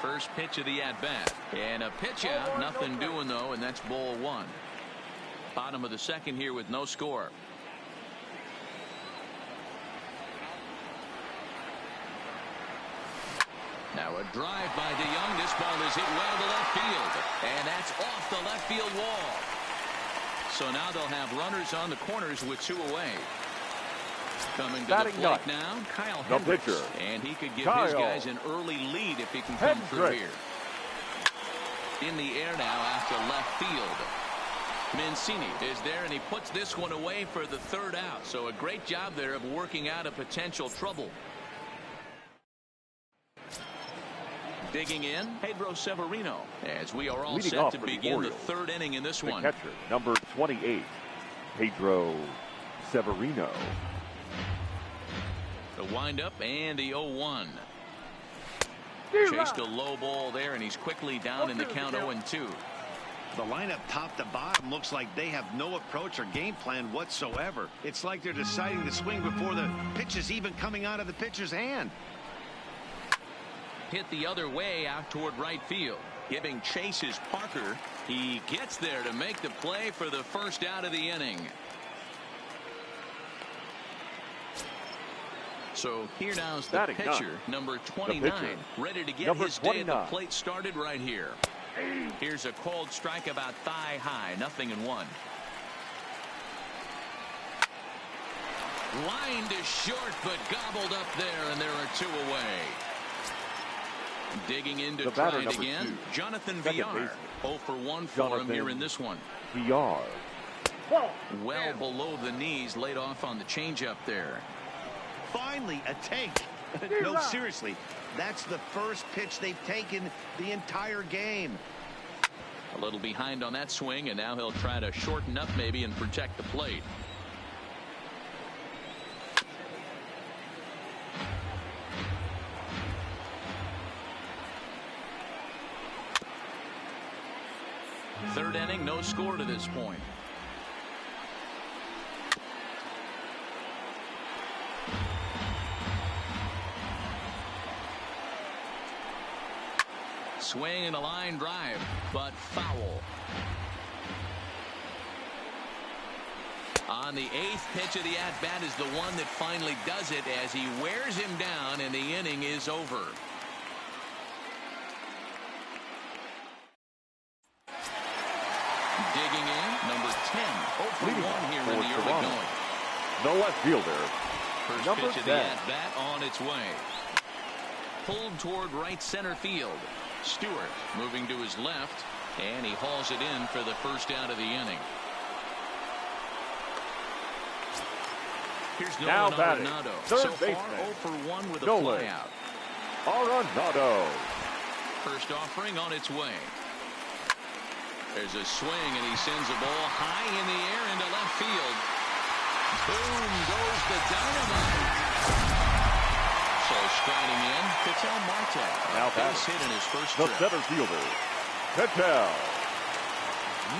First pitch of the at-bat, and a pitch out, nothing doing though, and that's ball 1. Bottom of the second here with no score. Now a drive by DeYoung. This ball is hit well to left field, and that's off the left field wall. So now they'll have runners on the corners with 2 away. Coming to the plate now, Kyle Hendricks, and he could give his guys an early lead if he can come through here. In the air now after left field. Mancini is there, and he puts this one away for the 3rd out. So a great job there of working out a potential trouble. Digging in, Pedro Severino, as we are all set to begin the 3rd inning in this one. Catcher, number 28, Pedro Severino. The windup and the 0-1. Chased a low ball there, and he's quickly down in the count 0-2. The lineup top to bottom looks like they have no approach or game plan whatsoever. It's like they're deciding to swing before the pitch is even coming out of the pitcher's hand. Hit the other way out toward right field. Giving chase is Parker. He gets there to make the play for the first out of the inning. So here now's the pitcher, number 29, ready to get his day at the plate started right here. Here's a called strike about thigh high, 0-1. Line to short, but gobbled up there, and there are 2 away. Digging in to try it again. Jonathan VR. 0 for 1 for him here in this one. VR. Well below the knees, laid off on the changeup there. Finally, a take. No, seriously, that's the first pitch they've taken the entire game. A little behind on that swing, and now he'll try to shorten up maybe and protect the plate. Third inning, no score to this point. swing and a line drive, but foul. On the 8th pitch of the at-bat is the one that finally does it as he wears him down and the inning is over. Digging in, number 10. 0 for 1 here in the early going. The left fielder, First number pitch of 10. the at-bat on its way. Pulled toward right center field. Stewart moving to his left, and he hauls it in for the first out of the inning. Here's Now Nolan batting, Arenado. third So far, baseman, 0 for 1 with a Nolan flyout. Arenado. First offering on its way. There's a swing, and he sends a ball high in the air into left field. Boom goes the dynamite. So striding in, Ketel Marte. Now base hit in his first the trip. center fielder, Ketel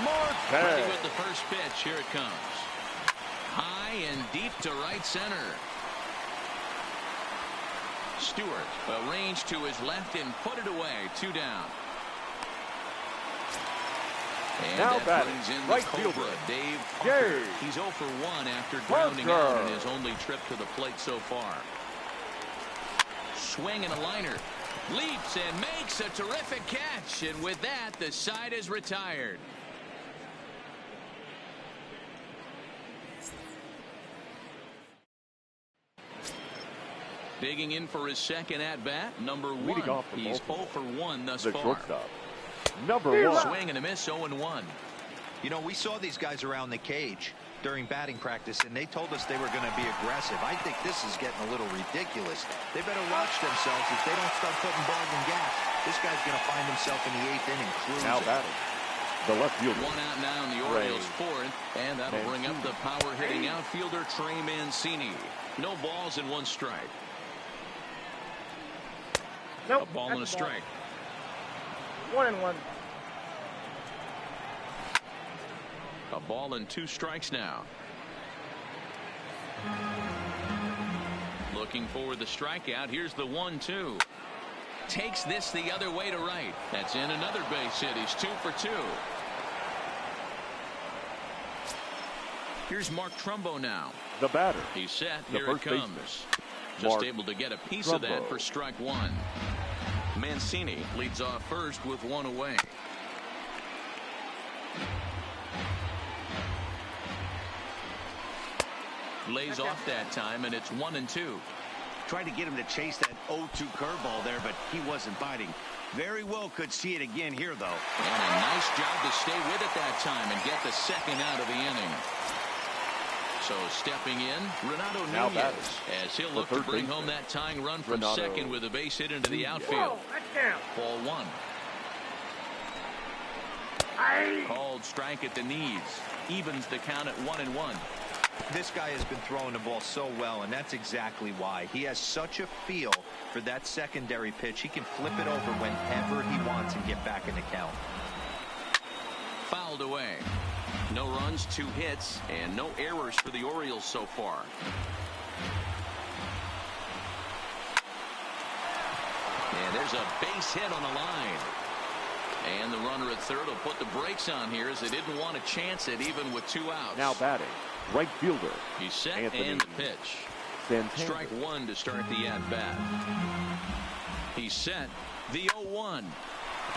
Marte. Ready with the first pitch. Here it comes. High and deep to right center. Stewart arranged to his left and put it away. 2 down. And Now that batting, brings in right the Cobra, fielder, Dave Parker. Yay. He's 0 for 1 after grounding out in his only trip to the plate so far. Swing and a liner. Leaps and makes a terrific catch. And with that, the side is retired. Digging in for his second at-bat, number 1. He's 0 for 1 thus far. Shortstop, number 1. Swing and a miss, 0-1. You know, we saw these guys around the cage during batting practice, and they told us they were going to be aggressive. I think this is getting a little ridiculous. They better watch themselves if they don't start putting balls in gas. This guy's going to find himself in the 8th inning cruising. Now batting, the left fielder. 1 out now in the Orioles' 4th, and that'll bring up the power-hitting outfielder Trey Mancini. No balls and 1 strike. Nope, a ball and a strike. 1-1. A ball and 2 strikes now. Looking for the strikeout. Here's the 1-2. Takes this the other way to right. That's in another base hit. He's 2 for 2. Here's Mark Trumbo now. The batter. He's set. The Here first it comes. baseman, Just Mark able to get a piece Trumbo. of that for strike 1. Mancini leads off first with 1 away. Lays off that time, and it's 1-2. Tried to get him to chase that 0-2 curveball there, but he wasn't biting. Very well could see it again here, though. And a nice job to stay with it that time and get the second out of the inning. So stepping in, Renato Now Nunez, batting, as he'll the look to third bring baseman, home that tying run from Renato second with a base hit into the Nunez. outfield. Touchdown. Ball 1. Aye. Called strike at the knees. Evens the count at 1-1. This guy has been throwing the ball so well, and that's exactly why. He has such a feel for that secondary pitch. He can flip it over whenever he wants and get back in the count. Fouled away. No runs, 2 hits, and no errors for the Orioles so far. And there's a base hit on the line. And the runner at third will put the brakes on here as they didn't want to chance it even with 2 outs. Now batting, right fielder, He's set Anthony and the pitch. Santander. Strike 1 to start the at-bat. He's set. The 0-1.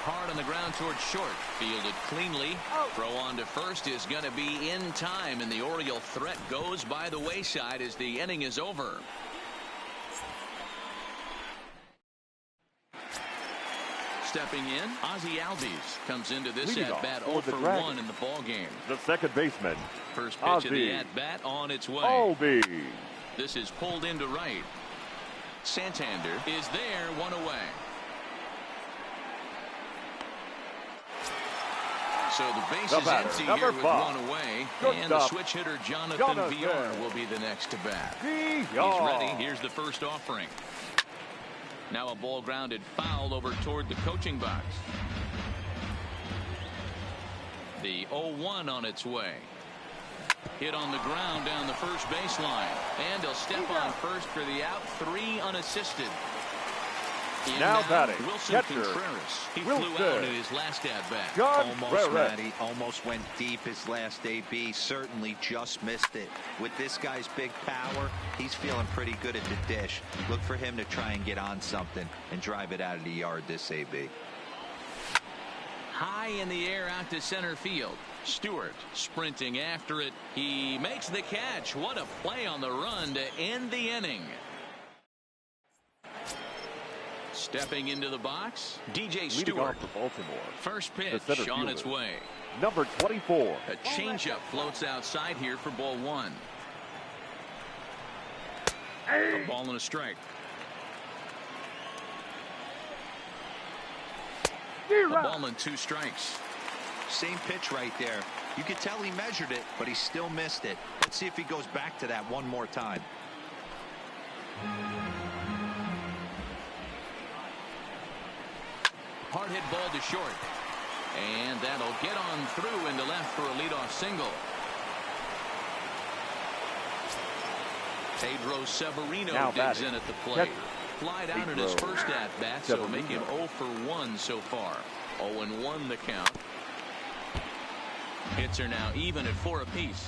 Hard on the ground towards short. Fielded cleanly. Throw on to first is going to be in time, and the Oriole threat goes by the wayside as the inning is over. Stepping in, Ozzie Albies comes into this Leading at-bat off 0 for the for Dragons. 1 in the ball game. The second baseman, First pitch of the Ozzie at-bat on its way. Albies. This is pulled into right. Santander is there, 1 away. So the base The is batter, empty number here with 5. 1 away. Good And the stop. switch hitter Jonathan Jonathan Villar will be the next to bat. He's Villar. ready. Here's the first offering. Now a ball grounded foul over toward the coaching box. The 0-1 on its way. Hit on the ground down the first baseline. And he'll step on first for the out. 3 unassisted. Now batting, Wilson catcher, Contreras. He Wilson. flew out in his last at-bat. Almost, Matty. Almost went deep his last AB. Certainly just missed it. With this guy's big power, he's feeling pretty good at the dish. Look for him to try and get on something and drive it out of the yard this AB. High in the air out to center field. Stewart sprinting after it. He makes the catch. What a play on the run to end the inning. Stepping into the box, DJ Stewart. For Baltimore. First pitch on its way. Number 24. A changeup floats outside here for ball one. A ball and a strike. A ball and 2 strikes. Same pitch right there. You could tell he measured it, but he still missed it. Let's see if he goes back to that one more time. Hard hit ball to short. And that'll get on through into left for a leadoff single. Pedro Severino digs in at the plate. Fly down in his first at-bat, so make him 0 for 1 so far. 0-1 the count. Hits are now even at 4 apiece.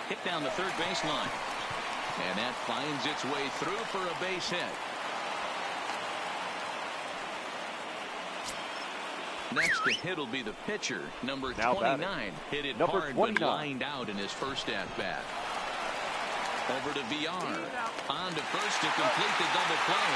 Hit down the third baseline. And that finds its way through for a base hit. Next to hit will be the pitcher, number 29. Hit it hard but lined out in his first at-bat. Over to VR. On to first to complete the double play.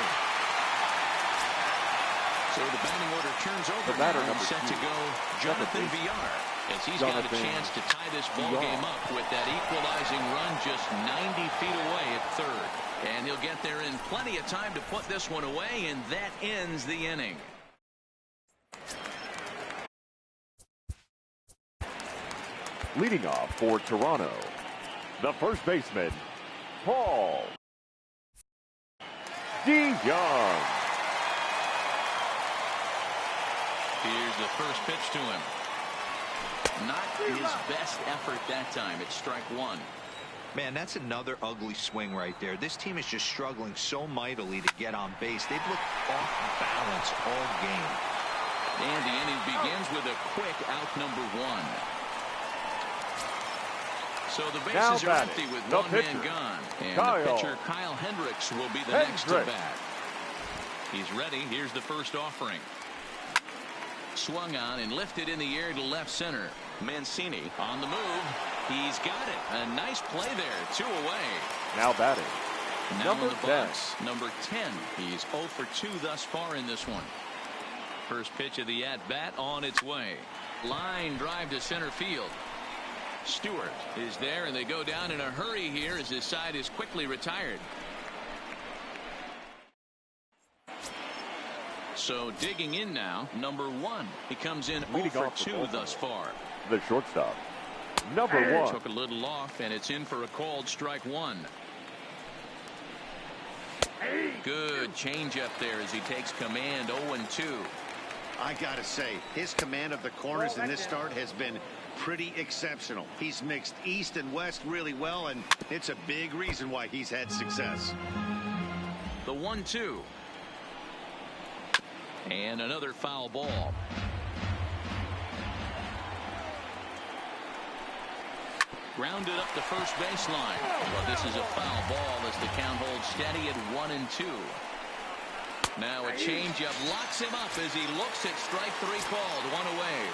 So the batting order turns over now and set to go Jonathan VR, as he's got a chance to tie this ball game up with that equalizing run just 90 feet away at third. And he'll get there in plenty of time to put this one away, and that ends the inning. Leading off for Toronto, the first baseman, Paul DeJong. Here's the first pitch to him. Not his best effort that time. It's strike one. Man, that's another ugly swing right there. This team is just struggling so mightily to get on base. They've looked off balance all game. And the inning begins with a quick out number 1. So the bases are empty with one man gone. And the pitcher, Kyle Hendricks, will be the next to bat. He's ready. Here's the first offering. Swung on and lifted in the air to left center. Mancini on the move. He's got it. A nice play there. 2 away. Now batting. Now in the box, number 10. He's 0 for 2 thus far in this one. First pitch of the at-bat on its way. Line drive to center field. Stewart is there, and they go down in a hurry here as his side is quickly retired. So digging in now, number 1. He comes in 0 for 2 thus far. The shortstop, number 1. Took a little off, and it's in for a called strike 1. Good changeup there as he takes command. 0-2. I gotta say, his command of the corners in this start has been pretty exceptional. He's mixed east and west really well, and it's a big reason why he's had success. The 1-2. And another foul ball. Grounded up the first baseline. Well, this is a foul ball as the count holds steady at 1-2. Now a changeup locks him up as he looks at strike 3 called. 1 away.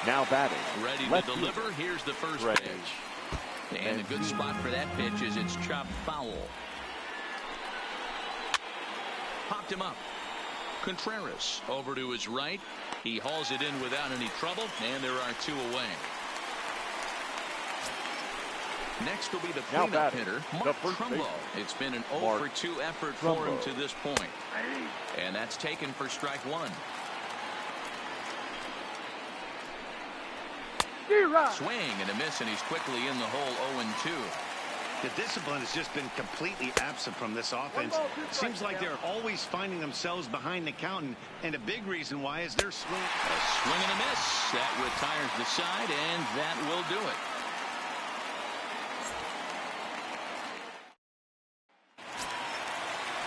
Now batting. Ready to deliver. Here's the first pitch. And a good spot for that pitch is it's chopped foul. Popped him up. Contreras over to his right. He hauls it in without any trouble, and there are 2 away. Next will be the cleanup hitter, Mark Trumbo. It's been an 0 for 2 effort for him to this point. And that's taken for strike 1. Swing and a miss, and he's quickly in the hole. 0-2. The discipline has just been completely absent from this offense. Seems like they're always finding themselves behind the count, and a big reason why is their swing. A swing and a miss. That retires the side, and that will do it.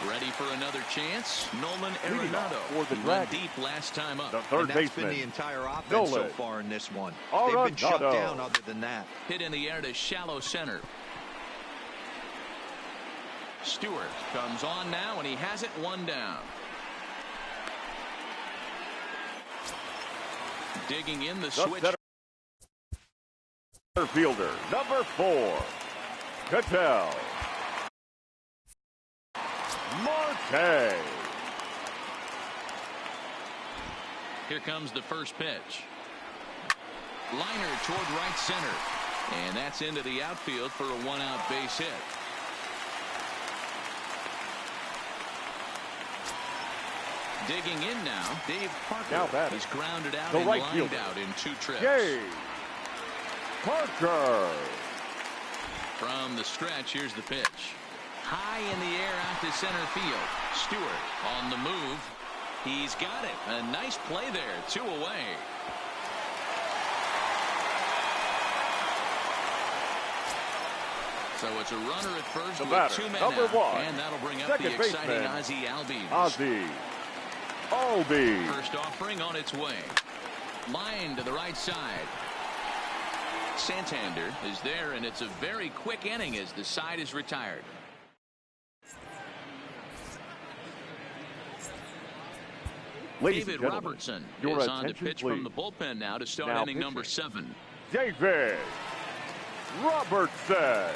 Ready for another chance. Nolan Arenado went deep last time up. The third that's baseman, been the entire offense so far in this one. They've been shut down other than that. Hit in the air to shallow center. Stewart comes on now, and he has it one down. Digging in the switch. Center fielder, number 4, Cattell Marte. Here comes the first pitch. Liner toward right center. And that's into the outfield for a one-out base hit. Digging in now, Dave Parker. He's grounded out and lined out in 2 trips. Dave Parker. From the stretch, here's the pitch. High in the air out to center field. Stewart on the move. He's got it. A nice play there. 2 away. So it's a runner at first with 2 men number out. 1, and that'll bring up the exciting Ozzie Albies. Ozzie Albies. First offering on its way. Line to the right side. Santander is there, and it's a very quick inning as the side is retired. David Robertson is on to pitch from the bullpen now to start inning number 7. David Robertson.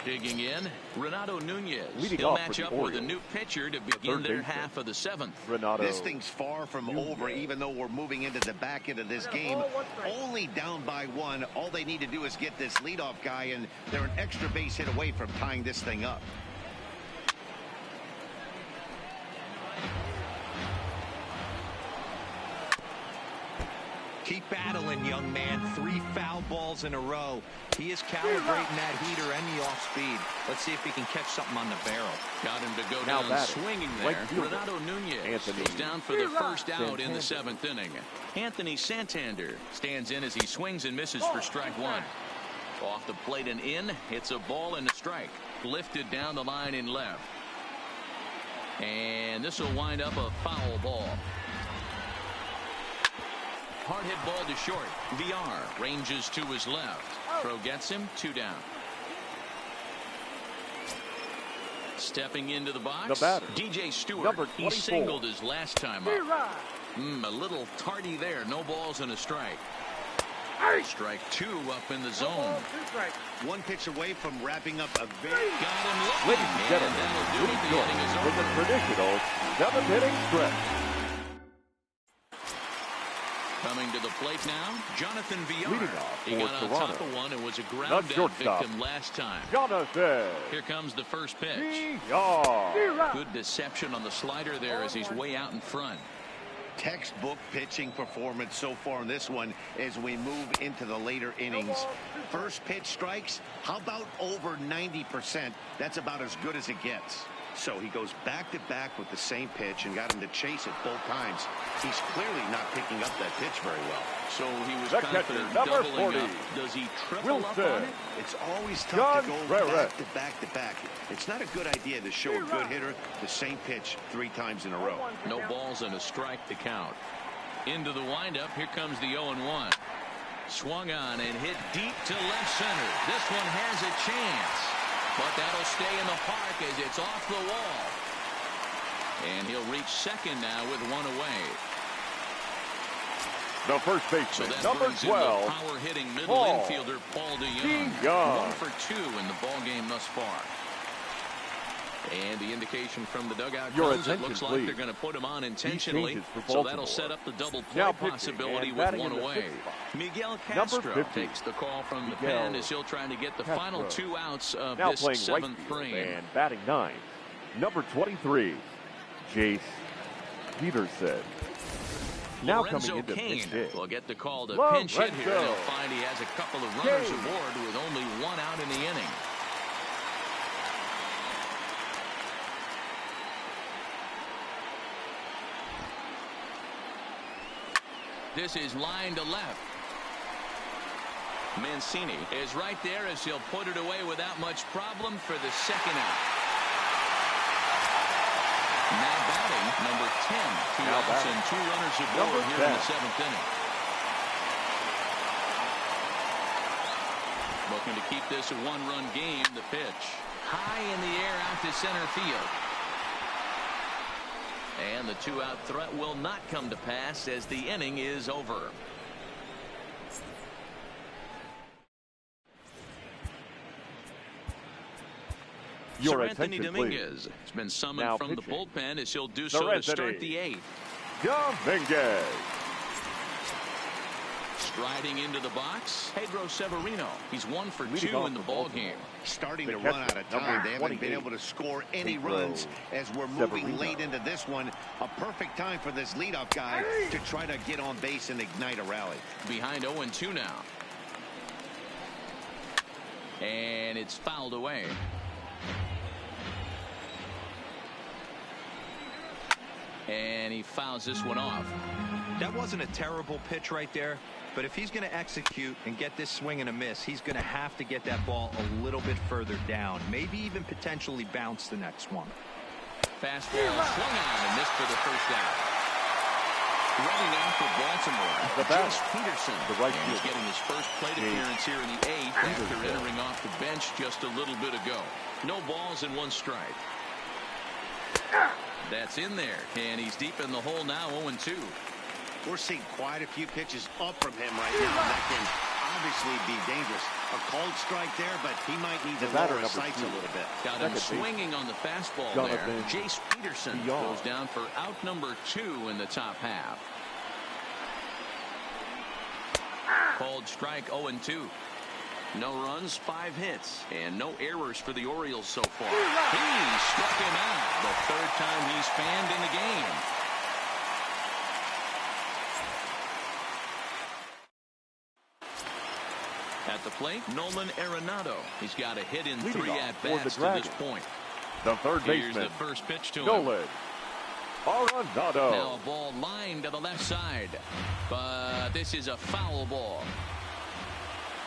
Digging in, Renato Nunez. Leading He'll off match for the up with a Orioles. new pitcher to begin their half of the 7th. Renato. This thing's far from over, even though we're moving into the back end of this game. Only down by 1. All they need to do is get this leadoff guy, and they're an extra base hit away from tying this thing up. Keep battling, young man. 3 foul balls in a row. He is calibrating that heater and the off speed. Let's see if he can catch something on the barrel. Got him to go down swinging there. Renato Nunez is down for the first out in the 7th inning. Anthony Santander stands in as he swings and misses for strike 1. Off the plate and in. It's a ball and a strike. Lifted down the line in left. And this will wind up a foul ball. Hard hit ball to short. VR ranges to his left. Throw gets him. 2 down. Stepping into the box. The batter, DJ Stewart. number He 24. singled his last time up. A little tardy there. No balls and a strike. Strike 2 up in the zone. 1 pitch away from wrapping up a very... Got him looking. Ladies and gentlemen, that'll do it. The inning is with over. a traditional 7th inning stretch. Coming to the plate now, Jonathan VR. Leading off He for got on Toronto, top of one and was a the ground out shortstop, victim last time. Jonathan Here comes the first pitch. VR. Good deception on the slider there as he's way out in front. Textbook pitching performance so far in this one as we move into the later innings. First pitch strikes, how about over 90%? That's about as good as it gets. So he goes back to back with the same pitch and got him to chase it both times. He's clearly not picking up that pitch very well. So he was The confident catcher, number doubling 40, up. Does he triple up on it? It's always tough to go John back to back to back. It's not a good idea to show a good hitter the same pitch 3 times in a row. No balls and a strike to count. Into the windup. Here comes the 0-1. Swung on and hit deep to left center. This one has a chance. But that'll stay in the park as it's off the wall. And he'll reach second now with 1 away. The first So baseman, that number brings in 12, the power-hitting middle Paul infielder Paul DeYoung. 1 for 2 in the ball game thus far. And the indication from the dugout Your comes, it attention, looks like please. they're going to put him on intentionally. changes for So that'll Baltimore. set up the double play Now pitching possibility and with batting 1 in the away. 6th spot. Miguel Number Castro 50, takes the call from the Miguel pen as he'll try to get the final Castro. 2 outs of Now this playing right 7th field frame. and batting 9, number 23, Jace Peterson. Now Lorenzo coming into Cain pinch hit, will get the call to Lorenzo. pinch hit here. And he'll find he has a couple of runners Cain. aboard with only 1 out in the inning. This is line to left. Mancini is right there as he'll put it away without much problem for the second out. Now batting, number 10. Two outs and 2 runners aboard here in the 7th inning. Looking to keep this a 1-run game. The pitch high in the air out to center field. And the 2-out threat will not come to pass as the inning is over. Your Anthony attention, Dominguez please. has been summoned Now from the pitching. bullpen as he'll do so to start the 8th. Dominguez. Striding into the box, Pedro Severino. He's 1 for Leading 2 off in the the ball Baltimore. game. Starting The to run catcher, out of time. They haven't been 28, able to score any Pedro runs as we're moving Severino. late into this one. A perfect time for this leadoff guy to try to get on base and ignite a rally. Behind 0-2 now. And it's fouled away. And he fouls this one off. That wasn't a terrible pitch right there, but if he's going to execute and get this swing and a miss, he's going to have to get that ball a little bit further down, maybe even potentially bounce the next one. Fastball swung on and missed for the first out. Ready now for Baltimore, The batter, Jace Peterson. the right And he's fielder. getting his first plate Jace appearance here in the 8th after Peterson. entering off the bench just a little bit ago. No balls and 1 strike. That's in there, and he's deep in the hole now, 0-2. We're seeing quite a few pitches up from him right now. That can obviously be dangerous. A cold strike there, but he might need to batter lower his number sights 2. a little bit. Got him swinging on the fastball Jonathan there. Jace Peterson Beyond. goes down for out number 2 in the top half. Called strike 0-2. No runs, 5 hits, and no errors for the Orioles so far. He struck him out the 3rd time he's fanned in the game. At the plate, Nolan Arenado. He's got a hit in Leading 3 off for at-bats the to this Dragons. point. The third Here's baseman, the first pitch to him. Nolan Arenado. Now a ball lined to the left side, but this is a foul ball.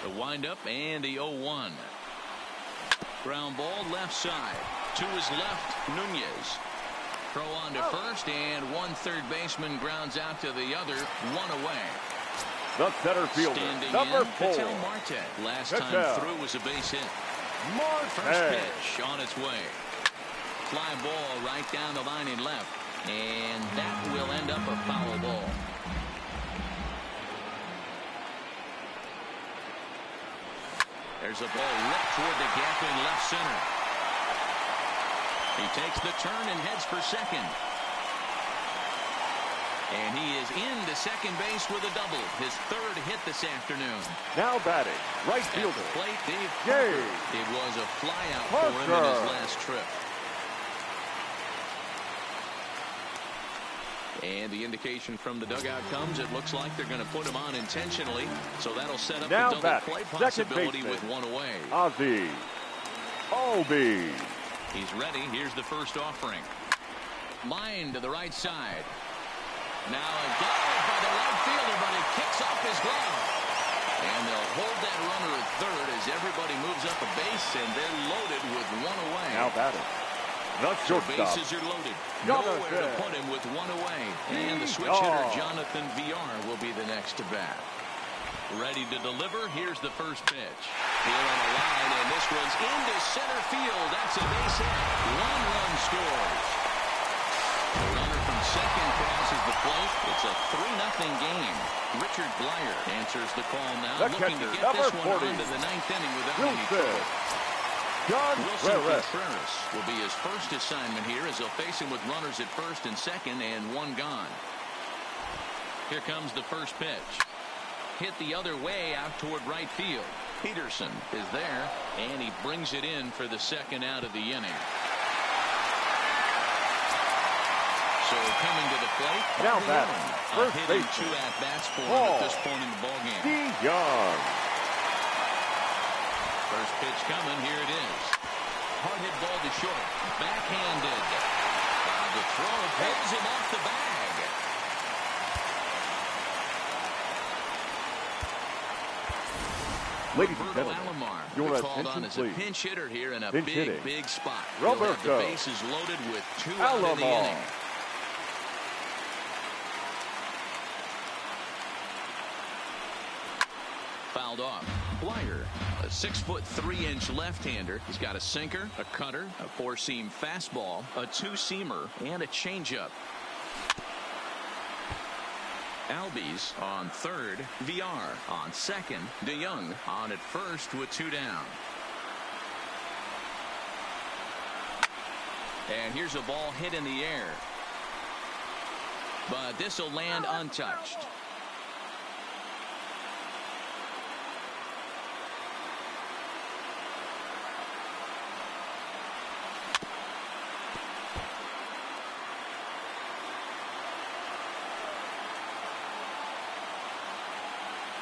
The windup and the 0-1. Ground ball left side. To his left, Nunez. Throw on to first, and 1 third baseman grounds out to the other, 1 away. The center fielder, Standing number in, 4. Ketel Marte. Last time Ketel through was a base hit. First Marte. pitch on its way. Fly ball right down the line in left. And that will end up a foul ball. There's a ball ripped toward the gap in left center. He takes the turn and heads for second. And he is into second base with a double. His 3rd hit this afternoon. Now batting, right At fielder, the plate, Dave Yay. Parker. It was a flyout for him in his Parker. last trip. And the indication from the dugout comes, it looks like they're going to put him on intentionally. So that'll set up Now a double batting, play second possibility baseman. with 1 away. Ozzie Albies. He's ready. Here's the first offering. Line to the right side. Now a dive by the right fielder, but it kicks off his glove. And they'll hold that runner at third as everybody moves up a base, and they're loaded with 1 away. Now batting, the The shortstop, bases are loaded. Jonathan Nowhere to put him with 1 away. And the switch hitter, Jonathan Villar, will be the next to bat. Ready to deliver. Here's the first pitch. Here on the line, and this one's into center field. That's a base hit. 1 run scores. The runner from second crosses the plate. It's a 3-0 game. Richard Blyer answers the call now, The looking to catcher, get this number one 40. onto the 9th inning without any Wilson trouble. Wilson Contreras. Contreras will be his first assignment here as they'll face him with runners at first and second and 1 gone. Here comes the first pitch. Hit the other way out toward right field. Peterson is there, and he brings it in for the second out of the inning. So coming to the plate, Now Farr batting, Legend. first A hit and baseman, 2 at-bats for him Paul at this point in the ballgame. Young. First pitch coming. Here it is. Hard hit ball to short. Backhanded. The throw pulls him off the bag. Ladies and Roberto gentlemen, Alomar, your called on attention, as a please. pinch hitter here in a Pinch big, hitting. big spot. He'll have Roberto the bases loaded with 2 out in the Alomar. inning. Fouled off. Blyer, a 6'3" left-hander. He's got a sinker, a cutter, a 4-seam fastball, a 2-seamer, and a changeup. Albies on third, VR on second, DeYoung on at first with 2 down. And here's a ball hit in the air. But this will land untouched.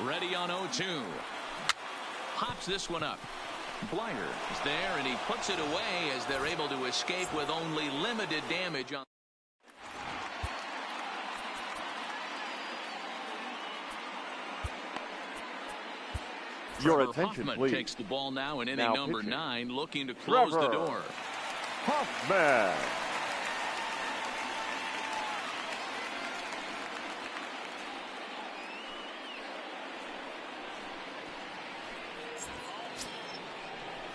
Ready on 0-2. Hops this one up. Blyer is there, and he puts it away as they're able to escape with only limited damage on. Your Trevor attention, Hoffman please. takes the ball now in inning Now number pitching. 9, looking to close the Trevor door. Hoffman.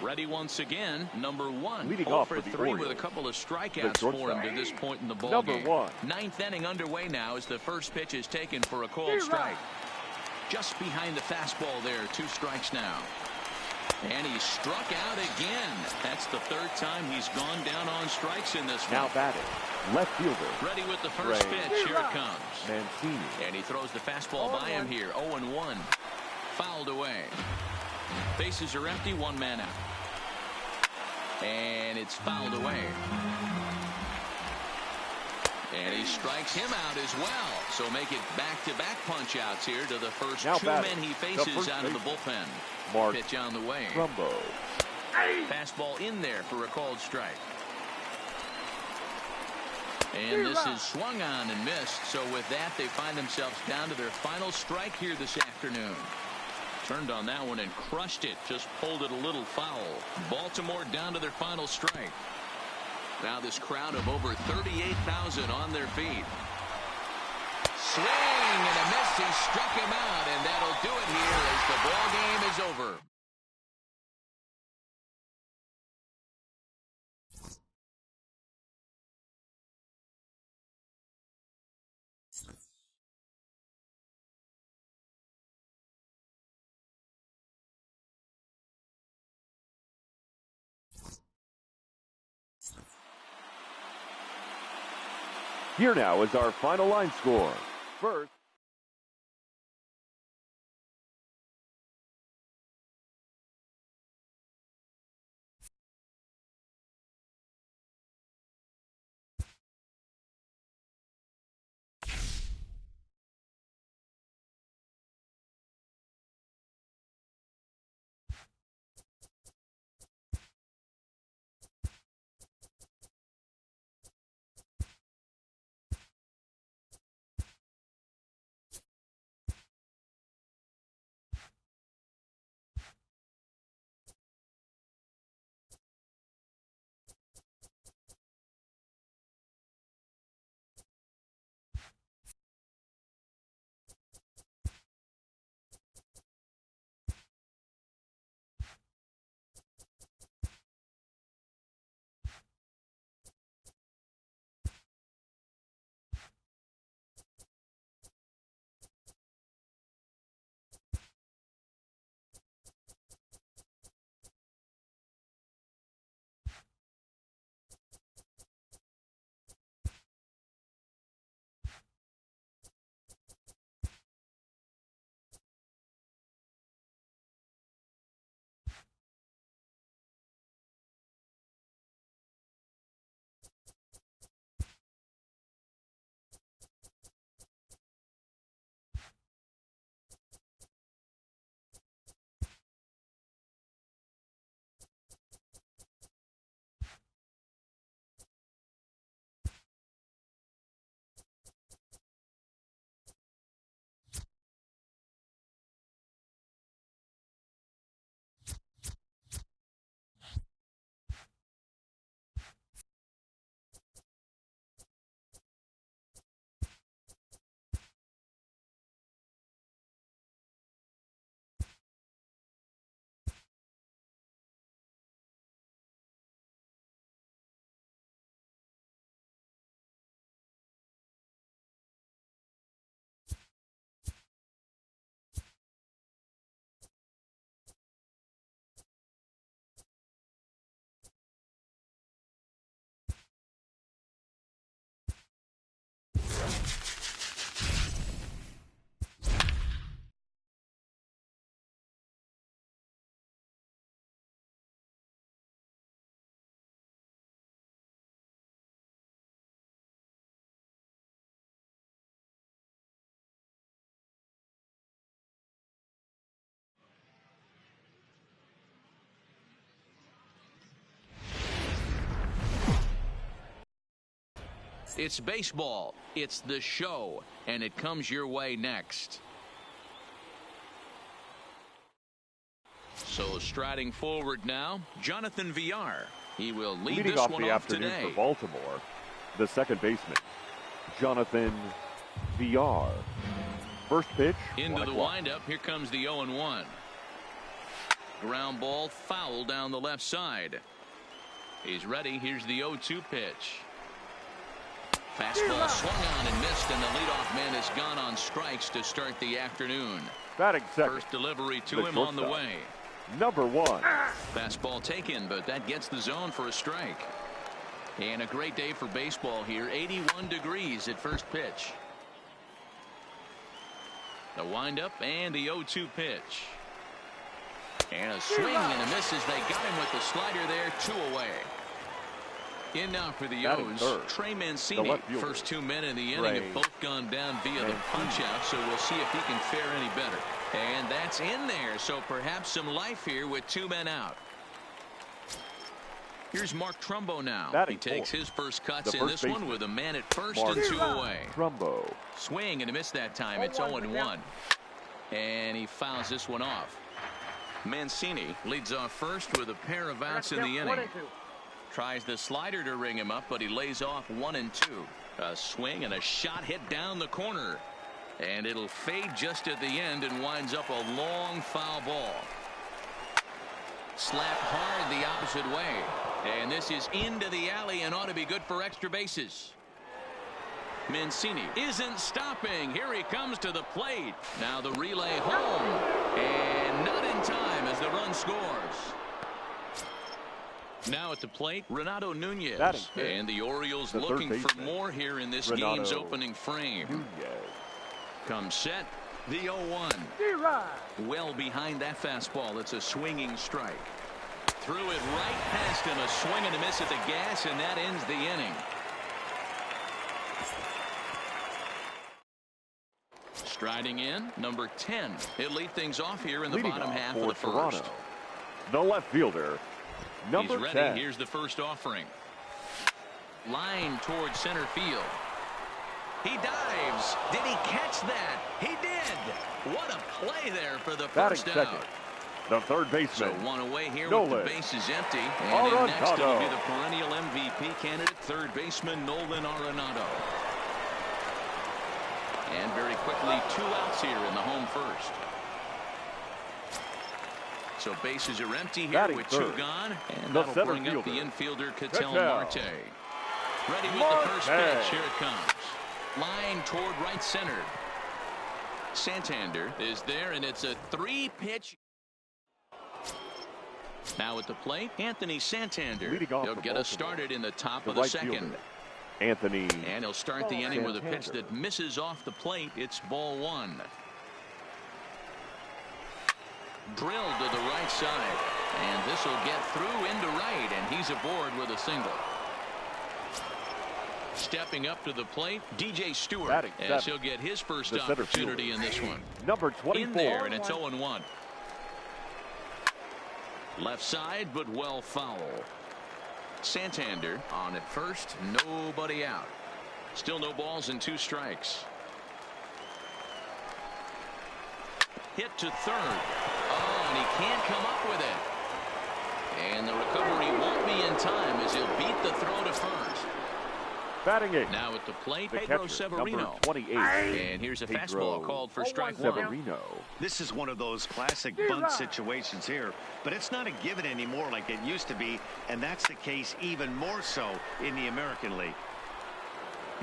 Ready once again, number 1. Leading 0 off for for the 3 with a Orioles, couple of the strikeouts for him shortstop. to this point in the ball Number game. 1. 9th inning underway now as the first pitch is taken for a cold strike. Just behind the fastball there, 2 strikes now. And he struck out again. That's the 3rd time he's gone down on strikes in this one. Now batting, left fielder Ready with the first Ray pitch. Here it comes. Mancini. And he throws the fastball by him here. 0-1. Fouled away. Bases are empty. 1 man out. And it's fouled away. And he strikes him out as well. So make it back-to-back punch-outs here to the first Now 2 batting, men he the faces first out of the baseman, bullpen. Mark Pitch on the way. Trumbo. Fastball in there for a called strike. And this is swung on and missed. So with that, they find themselves down to their final strike here this afternoon. Turned on that one and crushed it. Just pulled it a little foul. Baltimore down to their final strike. Now this crowd of over 38,000 on their feet. Swing and a miss. He struck him out, and that'll do it here as the ball game is over. Here now is our final line score. First, It's baseball. It's the show. And it comes your way next. So striding forward now, Jonathan Villar. He will lead Leading this off one the off afternoon today. for Baltimore, the second baseman, Jonathan Villar. First pitch. Into the windup. Here comes the 0-1. Ground ball foul down the left side. He's ready. Here's the 0-2 pitch. Fastball swung on and missed, and the leadoff man has gone on strikes to start the afternoon. Batting second. First delivery to him on the way. Number 1. Fastball taken, but that gets the zone for a strike. And a great day for baseball here. 81 degrees at first pitch. The windup and the 0-2 pitch. And a swing and a miss as they got him with the slider there. 2 away. In now for the O's, Trey Mancini. First 2 men in the inning have both gone down via the punch-out, so we'll see if he can fare any better. And that's in there, so perhaps some life here with 2 men out. Here's Mark Trumbo now. He takes his first cuts in this one with a man at first and 2 away. Trumbo. Swing and a miss that time. It's 0-1. And he fouls this one off. Mancini leads off first with a pair of outs in the inning. Tries the slider to ring him up, but he lays off 1 and 2. A swing and a shot hit down the corner. And it'll fade just at the end and winds up a long foul ball. Slapped hard the opposite way. And this is into the alley and ought to be good for extra bases. Mancini isn't stopping. Here he comes to the plate. Now the relay home. And not in time as the run scores. Now at the plate, Renato Nunez. And the Orioles looking for more here in this game's opening frame. Comes set. The 0-1. Well behind that fastball. It's a swinging strike. Threw it right past him. A swing and a miss at the gas, and that ends the inning. Striding in, number 10. He'll lead things off here in the bottom half of the first. The left fielder, number 10. He's ready. Here's the first offering. Line towards center field. He dives. Did he catch that? He did. What a play there for the first out. The third baseman. So 1 away here with the bases empty. And in next it'll be the perennial MVP candidate, third baseman Nolan Arenado. And very quickly 2 outs here in the home first. So bases are empty here with 2 gone. And that'll bring up the infielder Ketel Marte. Ready with the first pitch. Here it comes. Line toward right center. Santander is there, and it's a 3-pitch. Now at the plate, Anthony Santander. He'll get us started in the top of the second. Anthony. And he'll start the inning with a pitch that misses off the plate. It's ball 1. Drilled to the right side. And this will get through into right, and he's aboard with a single. Stepping up to the plate, DJ Stewart, as he'll get his first opportunity in this one. Number 24. In there, and it's 0-1. Left side, but well foul. Santander on at first, nobody out. Still no balls and 2 strikes. Hit to third. Oh, and he can't come up with it. And the recovery won't be in time as he'll beat the throw to first. Batting 8. Now at the plate, Pedro Severino. Number 28. And here's a fastball called for strike 1. Severino. This is one of those classic bunt situations here, but it's not a given anymore like it used to be, and that's the case even more so in the American League.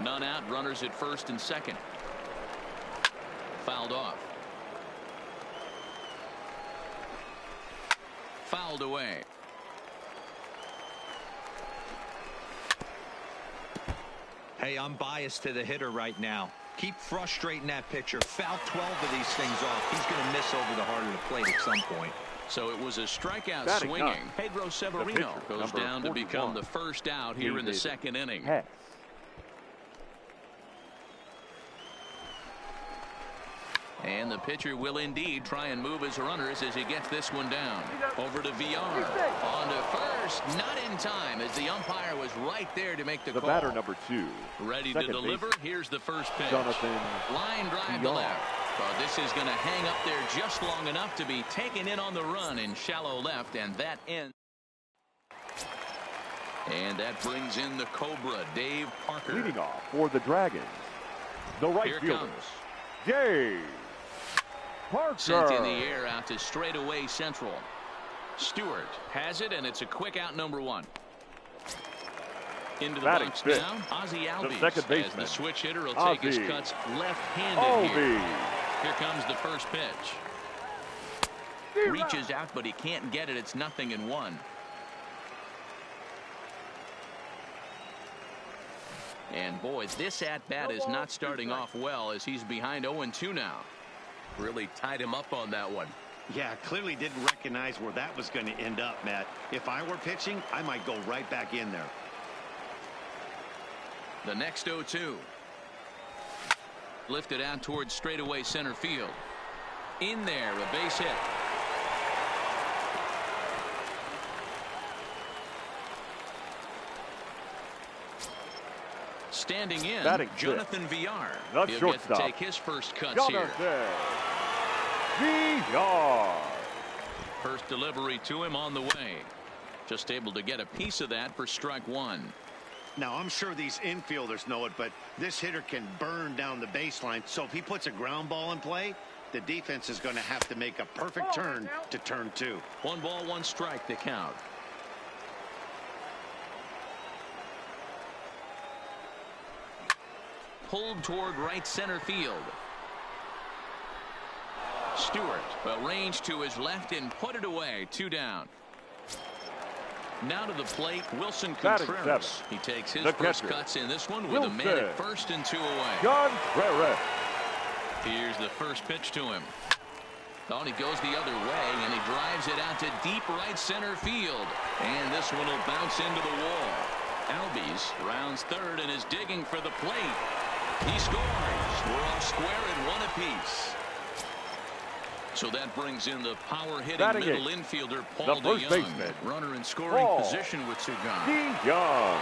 None out, runners at first and second. Fouled off. Fouled away. Hey, I'm biased to the hitter right now. Keep frustrating that pitcher. Foul 12 of these things off. He's going to miss over the heart of the plate at some point. So it was a strikeout swinging. Pedro Severino goes down to become the first out here in the second inning. And the pitcher will indeed try and move his runners as he gets this one down. Over to VR. On to first. Not in time as the umpire was right there to make the call. The batter number 2. Ready Second to deliver. baseman. Here's the first pitch. Jonathan Line drive to left. Well, this is going to hang up there just long enough to be taken in on the run in shallow left, and that ends. And that brings in the Cobra, Dave Parker. Leading off for the Dragons, the right Here fielder, comes. Dave Parker. Sent in the air out to straightaway central. Stewart has it, and it's a quick out, number 1. Into the Batting box fifth, now, Ozzie Albies, second as baseman. the switch hitter will take his cuts left-handed here. Here comes the first pitch. Reaches out, but he can't get it. It's 0-1. And boy, this at-bat is not starting off well as he's behind 0-2 now. Really tied him up on that one. Yeah, clearly didn't recognize where that was going to end up, Matt. If I were pitching, I might go right back in there. The next 0-2. Lifted out towards straightaway center field. In there, a base hit. Standing in, Jonathan VR. He'll get to take his first cuts here. VR. First delivery to him on the way. Just able to get a piece of that for strike 1. Now, I'm sure these infielders know it, but this hitter can burn down the baseline. So if he puts a ground ball in play, the defense is going to have to make a perfect turn to turn 2. 1 ball, 1 strike to count. Pulled toward right center field. Stewart arranged to his left and put it away. 2 down. Now to the plate, Wilson Contreras. He takes his first cuts in this one with a man at first and 2 away. Contreras. Here's the first pitch to him. Thought he goes the other way, and he drives it out to deep right center field. And this one will bounce into the wall. Albies rounds third and is digging for the plate. He scores. We're all square at 1 apiece. So that brings in the power-hitting middle infielder, Paul DeYoung. Runner in scoring position with Sugan. DeYoung.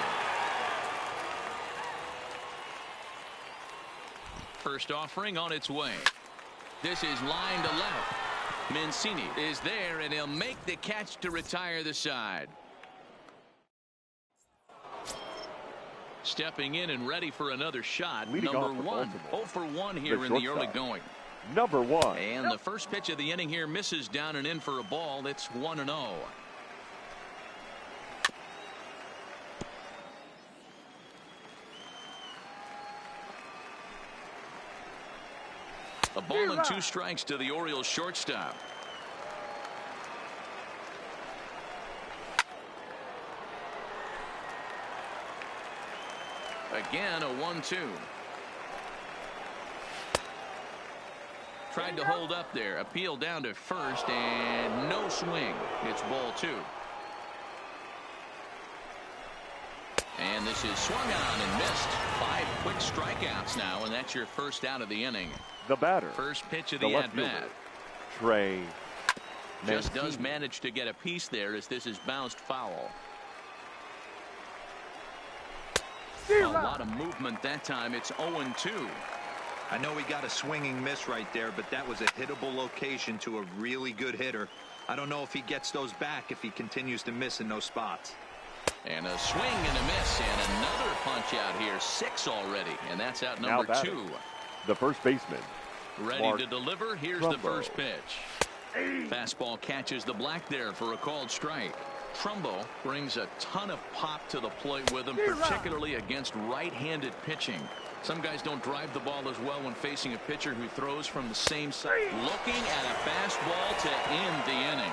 First offering on its way. This is line to left. Mancini is there, and he'll make the catch to retire the side. Stepping in and ready for another shot. Leading number off 1. 0 for 1 here in the early going. Number 1. And the first pitch of the inning here misses down and in for a ball. That's 1-0. A ball and 2 strikes to the Orioles shortstop. Again, a 1-2. Tried to hold up there. Appeal down to first, and no swing. It's ball 2. And this is swung on and missed. 5 quick strikeouts now, and that's your first out of the inning. The batter. First pitch of the at-bat. Trey Just does manage to get a piece there as this is bounced foul. A lot of movement that time. It's 0-2. I know he got a swinging miss right there, but that was a hittable location to a really good hitter. I don't know if he gets those back if he continues to miss in those spots. And a swing and a miss, and another punch out here. 6 already, and that's out number 2. The first baseman. Ready to deliver. Here's the first pitch. Fastball catches the black there for a called strike. Trumbo brings a ton of pop to the plate with him, particularly against right-handed pitching. Some guys don't drive the ball as well when facing a pitcher who throws from the same side. Looking at a fastball to end the inning.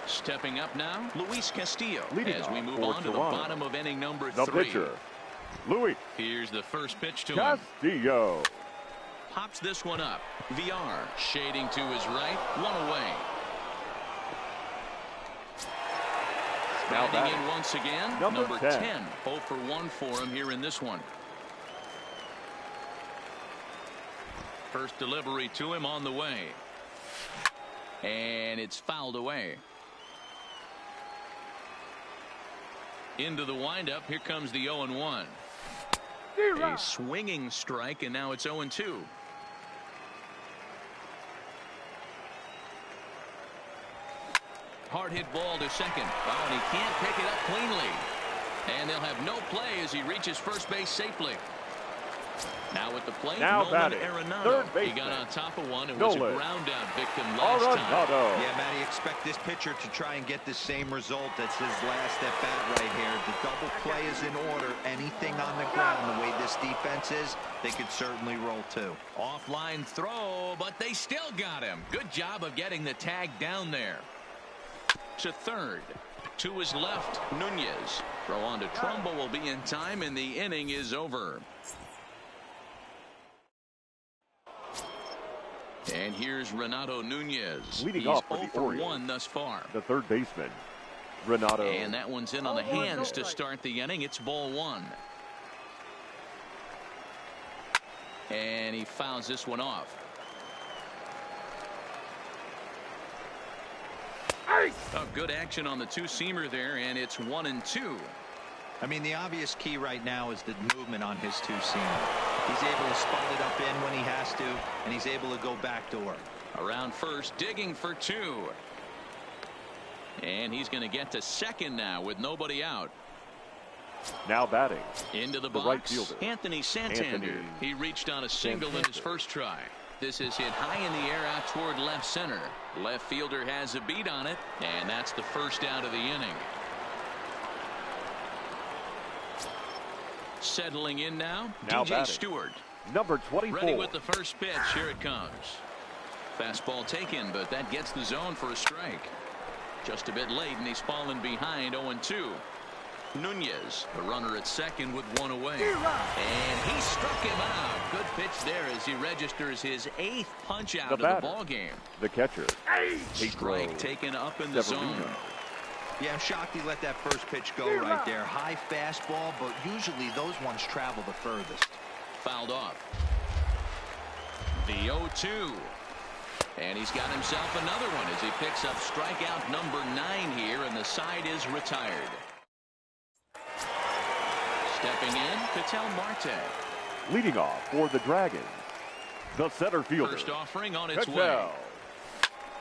Stepping up now, Luis Castillo. As we move on to the bottom of inning number 3. The pitcher, Luis. Here's the first pitch to Castillo. him. Pops this one up. VR shading to his right. 1 away. Grinding in once again, number 10. 10. 0 for 1 for him here in this one. First delivery to him on the way. And it's fouled away. Into the windup. Here comes the 0-1. A swinging strike, and now it's 0-2. Hard hit ball to second. Oh, and he can't pick it up cleanly. And they'll have no play as he reaches first base safely. Now at the plate, Nolan Arenado. He got on top of one and was a ground out victim last time. Yeah, Matty, expect this pitcher to try and get the same result as his last at bat right here. The double play is in order. Anything on the ground, the way this defense is, they could certainly roll too. Offline throw, but they still got him. Good job of getting the tag down there. To third. To his left, Nunez. Throw on to Trumbo will be in time, and the inning is over. And here's Renato Nunez. Leading He's off for 0 the for Orioles, 1 thus far. the third baseman, Renato. And that one's in on the hands to start the inning. It's ball 1. And he fouls this one off. Oh, good action on the two-seamer there, and it's 1-2. I mean, the obvious key right now is the movement on his two-seamer. He's able to spot it up in when he has to, and he's able to go backdoor. Around first, digging for 2. And he's going to get to second now with nobody out. Now batting. Into the box, right fielder, Anthony Santander. He reached on a single in his first try. This is hit high in the air out toward left center. Left fielder has a beat on it, and that's the first out of the inning. Settling in now DJ batting. Stewart. Number 24. Ready with the first pitch. Here it comes. Fastball taken, but that gets the zone for a strike. Just a bit late, and he's fallen behind 0-2. Nunez, the runner at second with one away. And he struck him out. Good pitch there as he registers his 8th punch out of the ball game. The catcher. Strike taken up in the zone. Yeah, I'm shocked he let that first pitch go right there. High fastball, but usually those ones travel the furthest. Fouled off. The 0-2. And he's got himself another one as he picks up strikeout number 9 here, and the side is retired. Stepping in, Ketel Marte. Leading off for the Dragons, the center fielder. First offering on its Ketel way.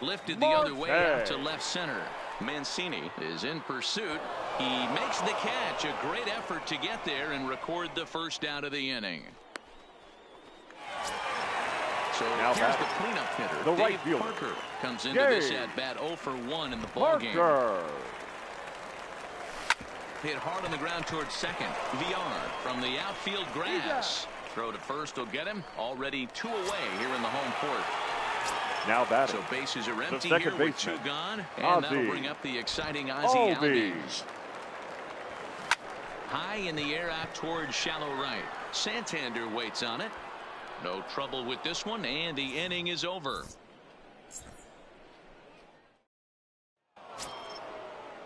Lifted the other way out to left center. Mancini is in pursuit. He makes the catch. A great effort to get there and record the first out of the inning. So here's the cleanup hitter. The Dave right fielder. Parker comes into this at bat 0 for 1 in the ball game. Hit hard on the ground towards second. VR from the outfield grass. Throw to first will get him. Already 2 away here in the home court. Now batting. So bases are empty second here with baseman, 2 gone. And Ozzie. that'll bring up the exciting Ozzie Albies. High in the air out towards shallow right. Santander waits on it. No trouble with this one, and the inning is over.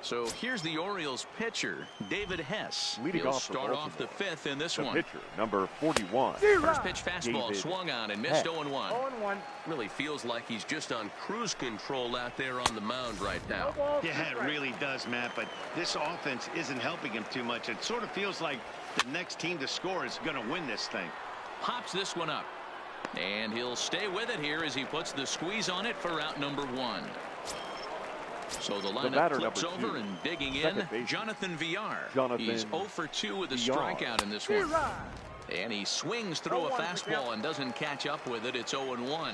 So here's the Orioles pitcher, David Hess. He'll start off the 5th in this one. Pitcher, number 41. First pitch fastball David swung on and missed 0-1. 0-1. Really feels like he's just on cruise control out there on the mound right now. Yeah, it really does, Matt, but this offense isn't helping him too much. It sort of feels like the next team to score is going to win this thing. Pops this one up. And he'll stay with it here as he puts the squeeze on it for out number 1. So the lineup flips over and digging in, Jonathan VR. He's 0 for 2 with a strikeout in this one. And he swings through a fastball and doesn't catch up with it. It's 0-1.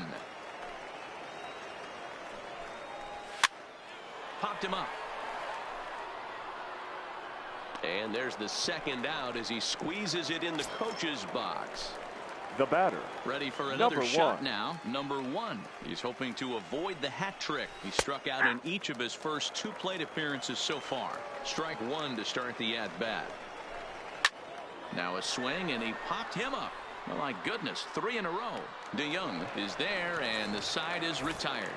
Popped him up. And there's the second out as he squeezes it in the coach's box. The batter. Ready for another shot now. Number 1. He's hoping to avoid the hat trick. He struck out in each of his first 2 plate appearances so far. Strike 1 to start the at-bat. Now a swing, and he popped him up. Oh, my goodness, 3 in a row. DeYoung is there, and the side is retired.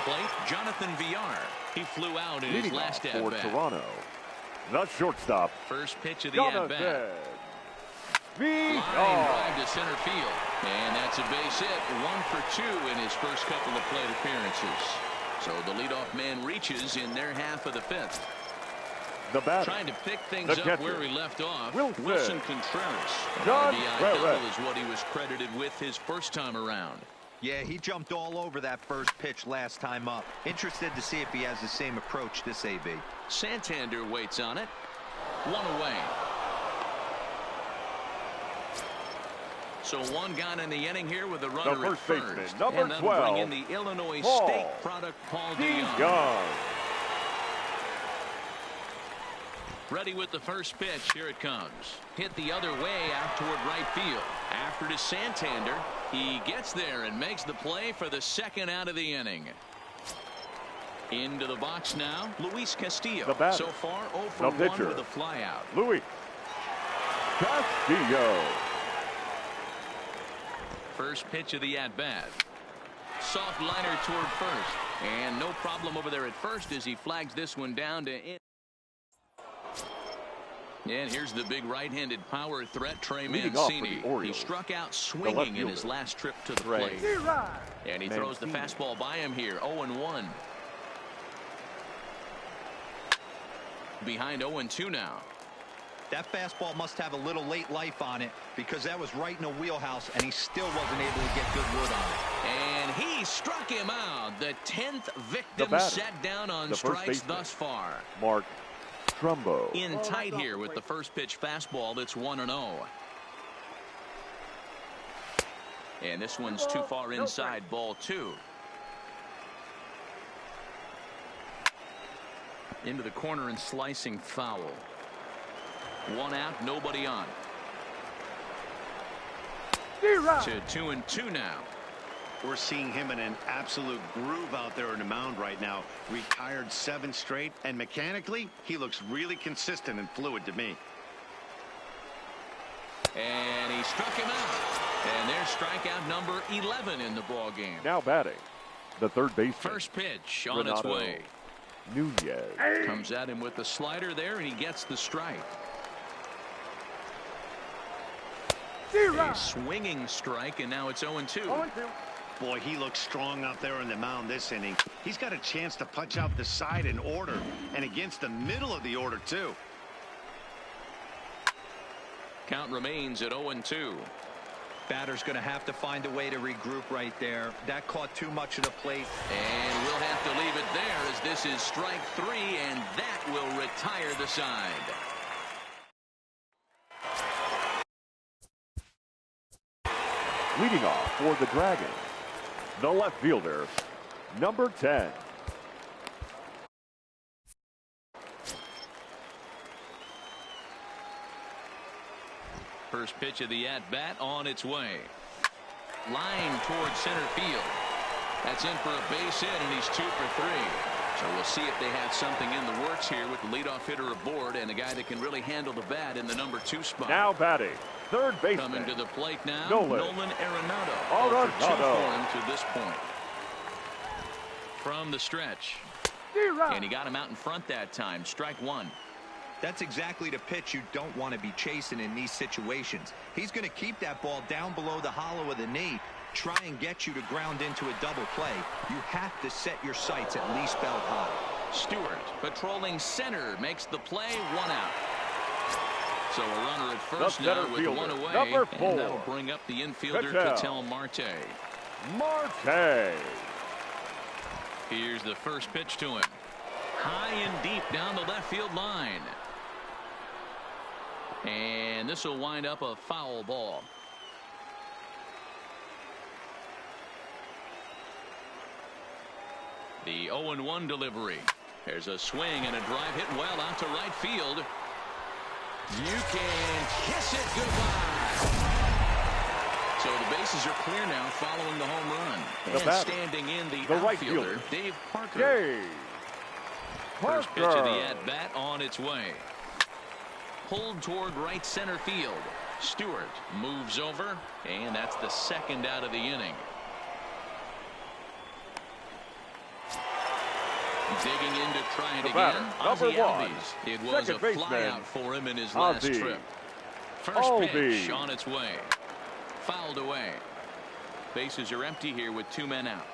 plate, Jonathan Villar. He flew out in his last at-bat. For Toronto, the shortstop. First pitch of the at-bat. Line drive to center field. And that's a base hit. 1 for 2 in his first couple of plate appearances. So the leadoff man reaches in their half of the 5th. The batter, trying to pick things up where he left off. Wilson Contreras. John RBI double is what he was credited with his first time around. Yeah, he jumped all over that first pitch last time up. Interested to see if he has the same approach this AB. Santander waits on it. 1 away. So 1 gone in the inning here with a runner at first. Number and that'll 12, bring in the Illinois State product, Paul DeYoung. Ready with the first pitch. Here it comes. Hit the other way out toward right field. After to Santander. He gets there and makes the play for the second out of the inning. Into the box now, Luis Castillo. So far, 0 for 1 with a flyout. Luis Castillo. First pitch of the at-bat. Soft liner toward first. And no problem over there at first as he flags this one down to in. And here's the big right-handed power threat, Trey Mancini. He struck out swinging in his last trip to the plate. And he throws the fastball by him here, 0-1. Behind 0-2 now. That fastball must have a little late life on it because that was right in the wheelhouse and he still wasn't able to get good wood on it. And he struck him out. The 10th victim set down on strikes thus far. Mark Trumbo. In tight here with the first pitch fastball that's 1-0. And this one's too far inside, ball 2. Into the corner and slicing foul. 1 out, nobody on. To 2-2 now. We're seeing him in an absolute groove out there on the mound right now. Retired 7 straight, and mechanically, he looks really consistent and fluid to me. And he struck him out. And there's strikeout number 11 in the ball game. Now batting, the third baseman. First pitch on its way. Nunez. Comes at him with the slider there, and he gets the strike. A swinging strike, and now it's 0-2. Boy, he looks strong out there on the mound this inning. He's got a chance to punch out the side in order, and against the middle of the order, too. Count remains at 0-2. Batter's going to have to find a way to regroup right there. That caught too much of the plate. And we'll have to leave it there as this is strike 3, and that will retire the side. Leading off for the Dragons, the left fielder, number 10. First pitch of the at-bat on its way. Line towards center field. That's in for a base hit, and he's 2 for 3. So we'll see if they have something in the works here with the leadoff hitter aboard and a guy that can really handle the bat in the number 2 spot. Now batting, third baseman. Coming to the plate now, Nolan Arenado. 0 for 2 for him to this point. From the stretch. And he got him out in front that time. Strike 1. That's exactly the pitch you don't want to be chasing in these situations. He's going to keep that ball down below the hollow of the knee, try and get you to ground into a double play. You have to set your sights at least belt high. Stewart patrolling center makes the play, 1 out. So a runner at first now with fielder, 1 away. Number 4. And that'll bring up the infielder Ketel Marte. Here's the first pitch to him. High and deep down the left field line. And this will wind up a foul ball. The 0-1 delivery. There's a swing and a drive hit well out to right field. You can kiss it goodbye. So the bases are clear now following the home run. And standing in the outfielder, right fielder, Dave Parker. First pitch of the at-bat on its way. Pulled toward right center field. Stewart moves over, and that's the second out of the inning. Digging in to try it The again. batter, number Ozzie 1, Albies. It was second a baseman, flyout for him in his last Ozzie trip. First Albies. pitch on its way. Fouled away. Bases are empty here with 2 men out.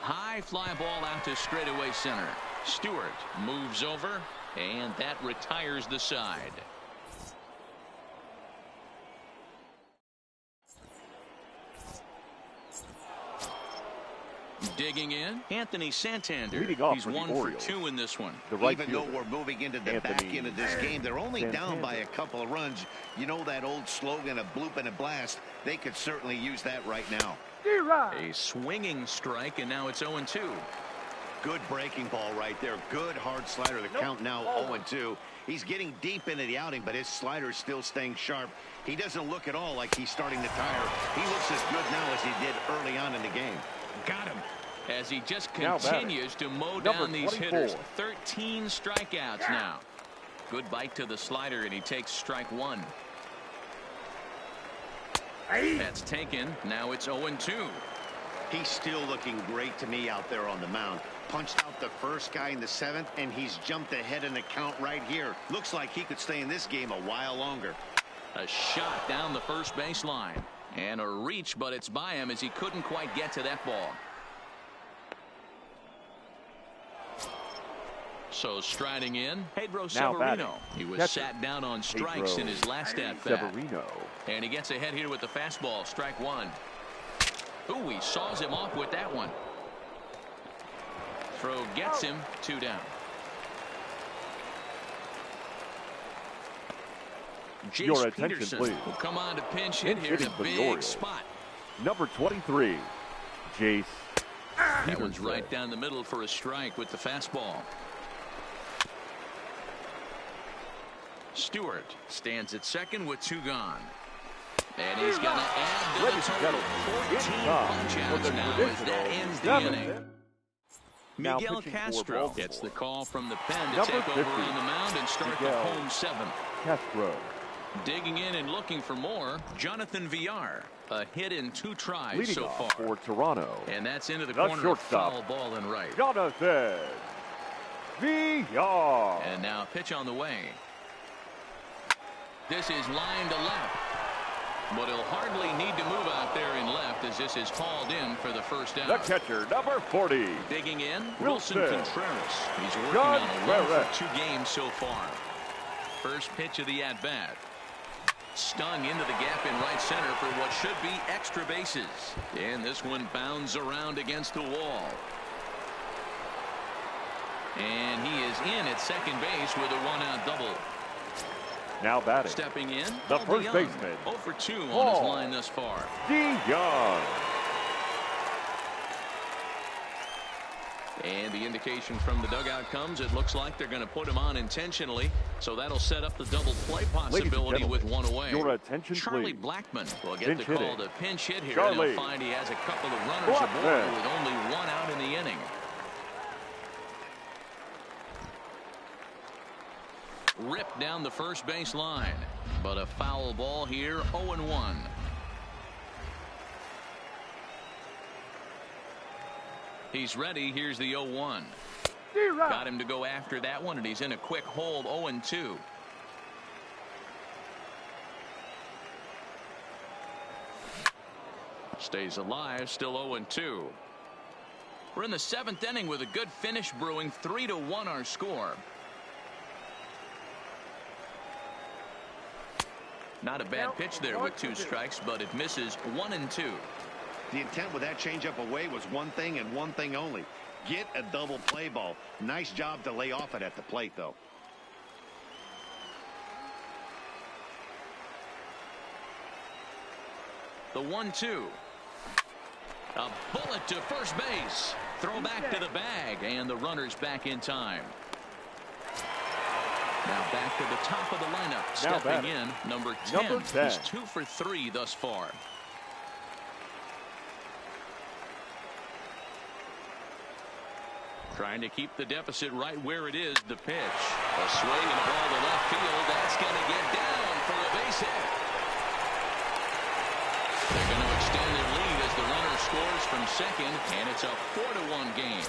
High fly ball out to straightaway center. Stewart moves over, and that retires the side. Digging in, Anthony Santander. Leading off He's for the 1 for Orioles. 2 in this one. The right Even though fielder, we're moving into the back end of this game, they're only down by a couple of runs. You know that old slogan, a bloop and a blast. They could certainly use that right now. A swinging strike, and now it's 0-2. Good breaking ball right there. Good hard slider. The count now 0-2. He's getting deep into the outing, but his slider is still staying sharp. He doesn't look at all like he's starting to tire. He looks as good now as he did early on in the game. Got him. As he just Now continues to mow number down these 24. hitters. 13 strikeouts now. Good bite to the slider, and he takes strike 1. That's taken. Now it's 0-2. He's still looking great to me out there on the mound. Punched out the first guy in the 7th, and he's jumped ahead in the count right here. Looks like he could stay in this game a while longer. A shot down the first baseline. And a reach, but it's by him as he couldn't quite get to that ball. So striding in, Pedro Severino. He was sat down on strikes in his last at-bat. Severino. And he gets ahead here with the fastball. Strike 1. Ooh, he saws him off with that one. Throw gets him 2 down. Jace Your attention, Peterson please. will come on to pinch hit here in hitting a for the big Orioles. spot. Number 23, Jace That one's Peterson. right down the middle for a strike with the fastball. Stewart stands at second with 2 gone. And he's going to add to the Ladies and total. gentlemen, it's 14 time for punch-outs the now as that traditional ends the 7th. inning. Now Miguel pitching for Castro Baltimore. gets the call from the pen to Number take over 50, on the mound and start the Miguel home 7th. Castro. Digging in and looking for more, Jonathan Villar. A hit in 2 tries Leading so off far. for Toronto, And that's into the the corner, shortstop, foul ball and right. Jonathan Villar. And now pitch on the way. This is line to left. But he'll hardly need to move out there in left as this is hauled in for the first The out. catcher, number 40. Digging in, Wilson Wilson Contreras. He's working John on a run Barrett. for 2 games so far. First pitch of the at-bat. Stung into the gap in right center for what should be extra bases. And this one bounds around against the wall. And he is in at second base with a 1-out double. Now batting, Stepping in, the Paul first DeYoung. baseman, 0 for 2 on his Paul line thus far. DeYoung. And the indication from the dugout comes, it looks like they're going to put him on intentionally. So that'll set up the double play possibility with 1 away. Your attention, Charlie please. Blackmon will get Pinch the call hitting. to pinch hit here. Charlie And he'll find he has a couple of runners Blackmon. aboard with only 1 out in the inning. Ripped down the first base line. But a foul ball here, 0-1. He's ready. Here's the 0-1. Got him to go after that one, and he's in a quick hold, 0-2. Stays alive, still 0-2. We're in the 7th inning with a good finish brewing. 3-1 our score. Not a bad pitch there with 2 strikes, but it misses 1-2. The intent with that changeup away was one thing and one thing only. Get a double play ball. Nice job to lay off it at the plate, though. The 1-2. A bullet to first base. Throw back to the bag, and the runner's back in time. Now back to the top of the lineup. Stepping in, number 10. He's 2 for 3 thus far. Trying to keep the deficit right where it is. The pitch. A swing and a ball to left field. That's going to get down for a base hit. They're going to extend their lead as the runner scores base from second, and it's a 4-1 game.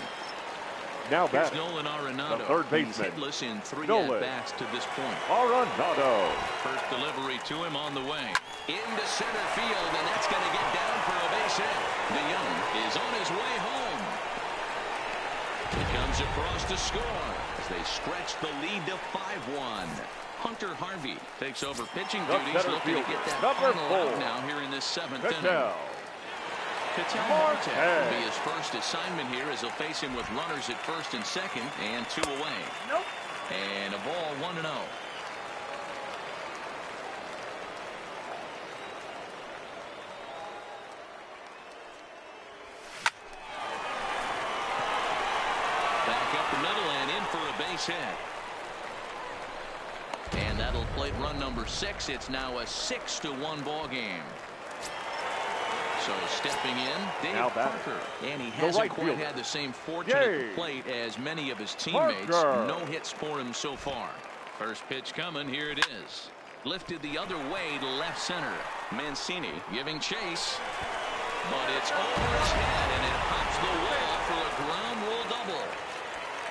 Now Here's batting, Nolan Arenado. the third He's baseman, hitless in 3 Nolan at-bats to this point. Arenado. First delivery to him on the way. Into center field, and that's going to get down for a base hit. DeYoung is on his way home. He comes across to score as they stretch the lead to 5-1. Hunter Harvey takes over pitching duties, looking to get that final out now here in this 7th inning. Ketel Marte will be his first assignment here as he'll face him with runners at first and second and 2 away. Nope. And a ball 1-0. Back up the middle and in for a base hit. And that'll plate run number 6. It's now a 6-1 ball game. So stepping in, Dave Parker. And he hasn't quite had the same fortune at the plate as many of his teammates. No hits for him so far. First pitch coming. Here it is. Lifted the other way to left center. Mancini giving chase. But it's over his head, and it pops the wall for a ground rule double.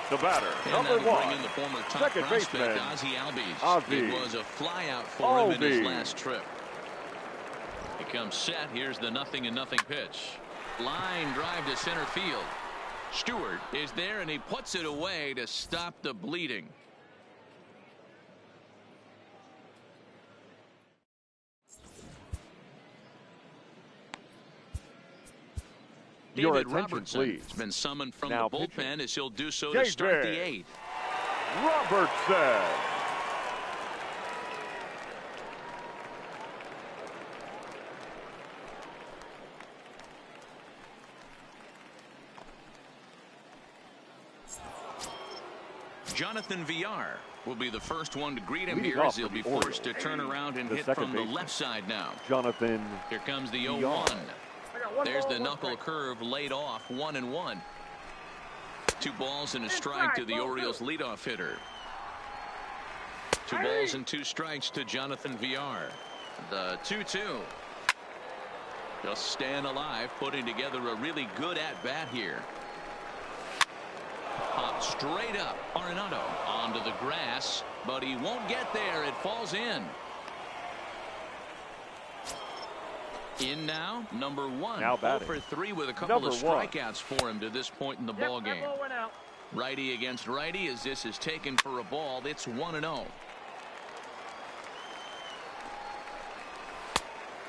The batter, and number 1, bring in the former top second prospect, baseman, Ozzie Albies. Ozzie. It was a flyout for him in his last trip. He comes set. Here's the 0-0 pitch. Line drive to center field. Stewart is there, and he puts it away to stop the bleeding. David Robertson has been summoned from the bullpen as he'll do so to start the 8th. Robertson. Jonathan Villar will be the first one to greet him here as he'll be forced to turn around and hit from the left side now. Jonathan. Here comes the 0-1. There's the knuckle curve laid off. 1-1. 2 balls and a strike to the Orioles leadoff hitter. 2 balls and 2 strikes to Jonathan Villar. The 2-2. Just staying alive, putting together a really good at-bat here. Hop straight up. Arenado onto the grass, but he won't get there. It falls in. In now, number 1. Now 0 for 3 with a couple of strikeouts for him to this point in the ball game. Righty against righty as this is taken for a ball. It's 1-0.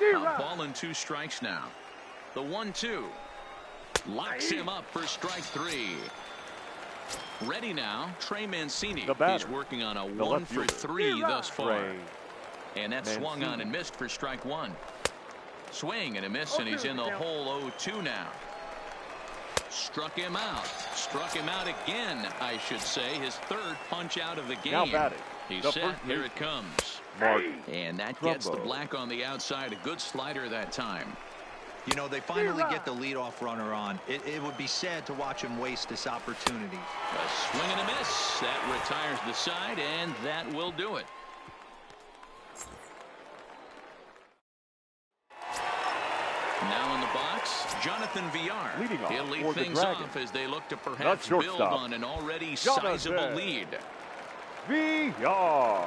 A ball and 2 strikes now. The 1-2 locks him up for strike 3. Ready now, Trey Mancini. He's working on a 1 for 3 thus far. And that swung on and missed for strike 1. Swing and a miss, and he's in the hole 0-2 now. Struck him out. Struck him out again, I should say. His 3rd punch out of the game. Now batting. He's set. Here it comes. And that gets the black on the outside. A good slider that time. You know, they finally get the leadoff runner on. It would be sad to watch him waste this opportunity. A swing and a miss. That retires the side, and that will do it. Now in the box, Jonathan Villar. He'll lead things off as they look to perhaps build on an already sizable lead. Villar.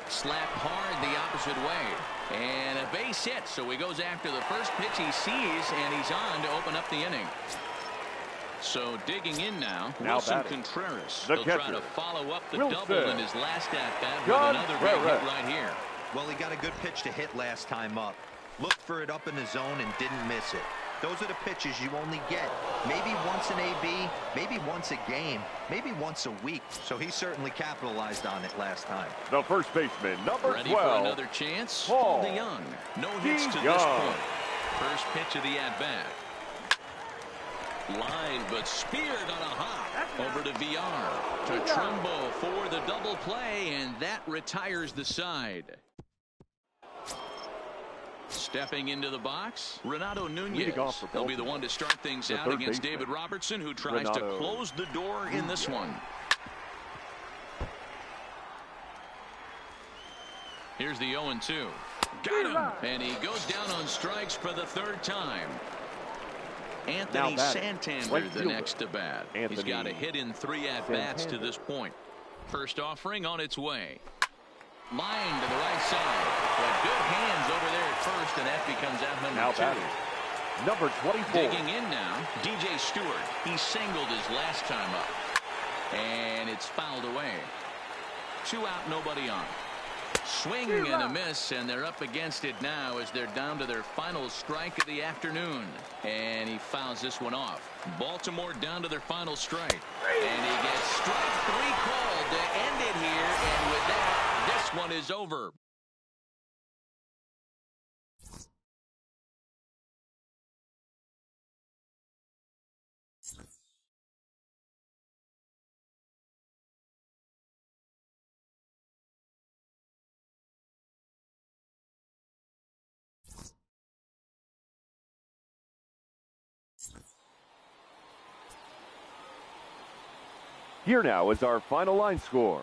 Slap hard the opposite way. And a base hit, so he goes after the first pitch he sees, and he's on to open up the inning. So digging in now, Wilson Contreras. He'll try to follow up the double in his last at-bat with another big hit right here. Well, he got a good pitch to hit last time up. Looked for it up in the zone and didn't miss it. Those are the pitches you only get. Maybe once an AB, maybe once a game, maybe once a week. So he certainly capitalized on it last time. The first baseman, number 12. Ready for another chance? Paul DeYoung. No hits to this point. First pitch of the at-bat. Line, but speared on a hop. Over to Villar. To Trumbo for the double play, and that retires the side. Stepping into the box, Renato Nunez. He'll be the one to start things out against David Robertson, who tries to close the door in this one. Here's the 0-2. Got him! And he goes down on strikes for the 3rd time. Anthony Santander, the next to bat. He's got a hit in 3 at-bats to this point. First offering on its way. Line to the right side. But good hands over there at first, and that becomes out number 2. Number 24. Digging in now, DJ Stewart. He singled his last time up. And it's fouled away. 2 out, nobody on. Swing and a miss, and they're up against it now as they're down to their final strike of the afternoon. And he fouls this one off. Baltimore down to their final strike. And he gets strike 3 called to end it here. And with that, this one is over. Here now is our final line score.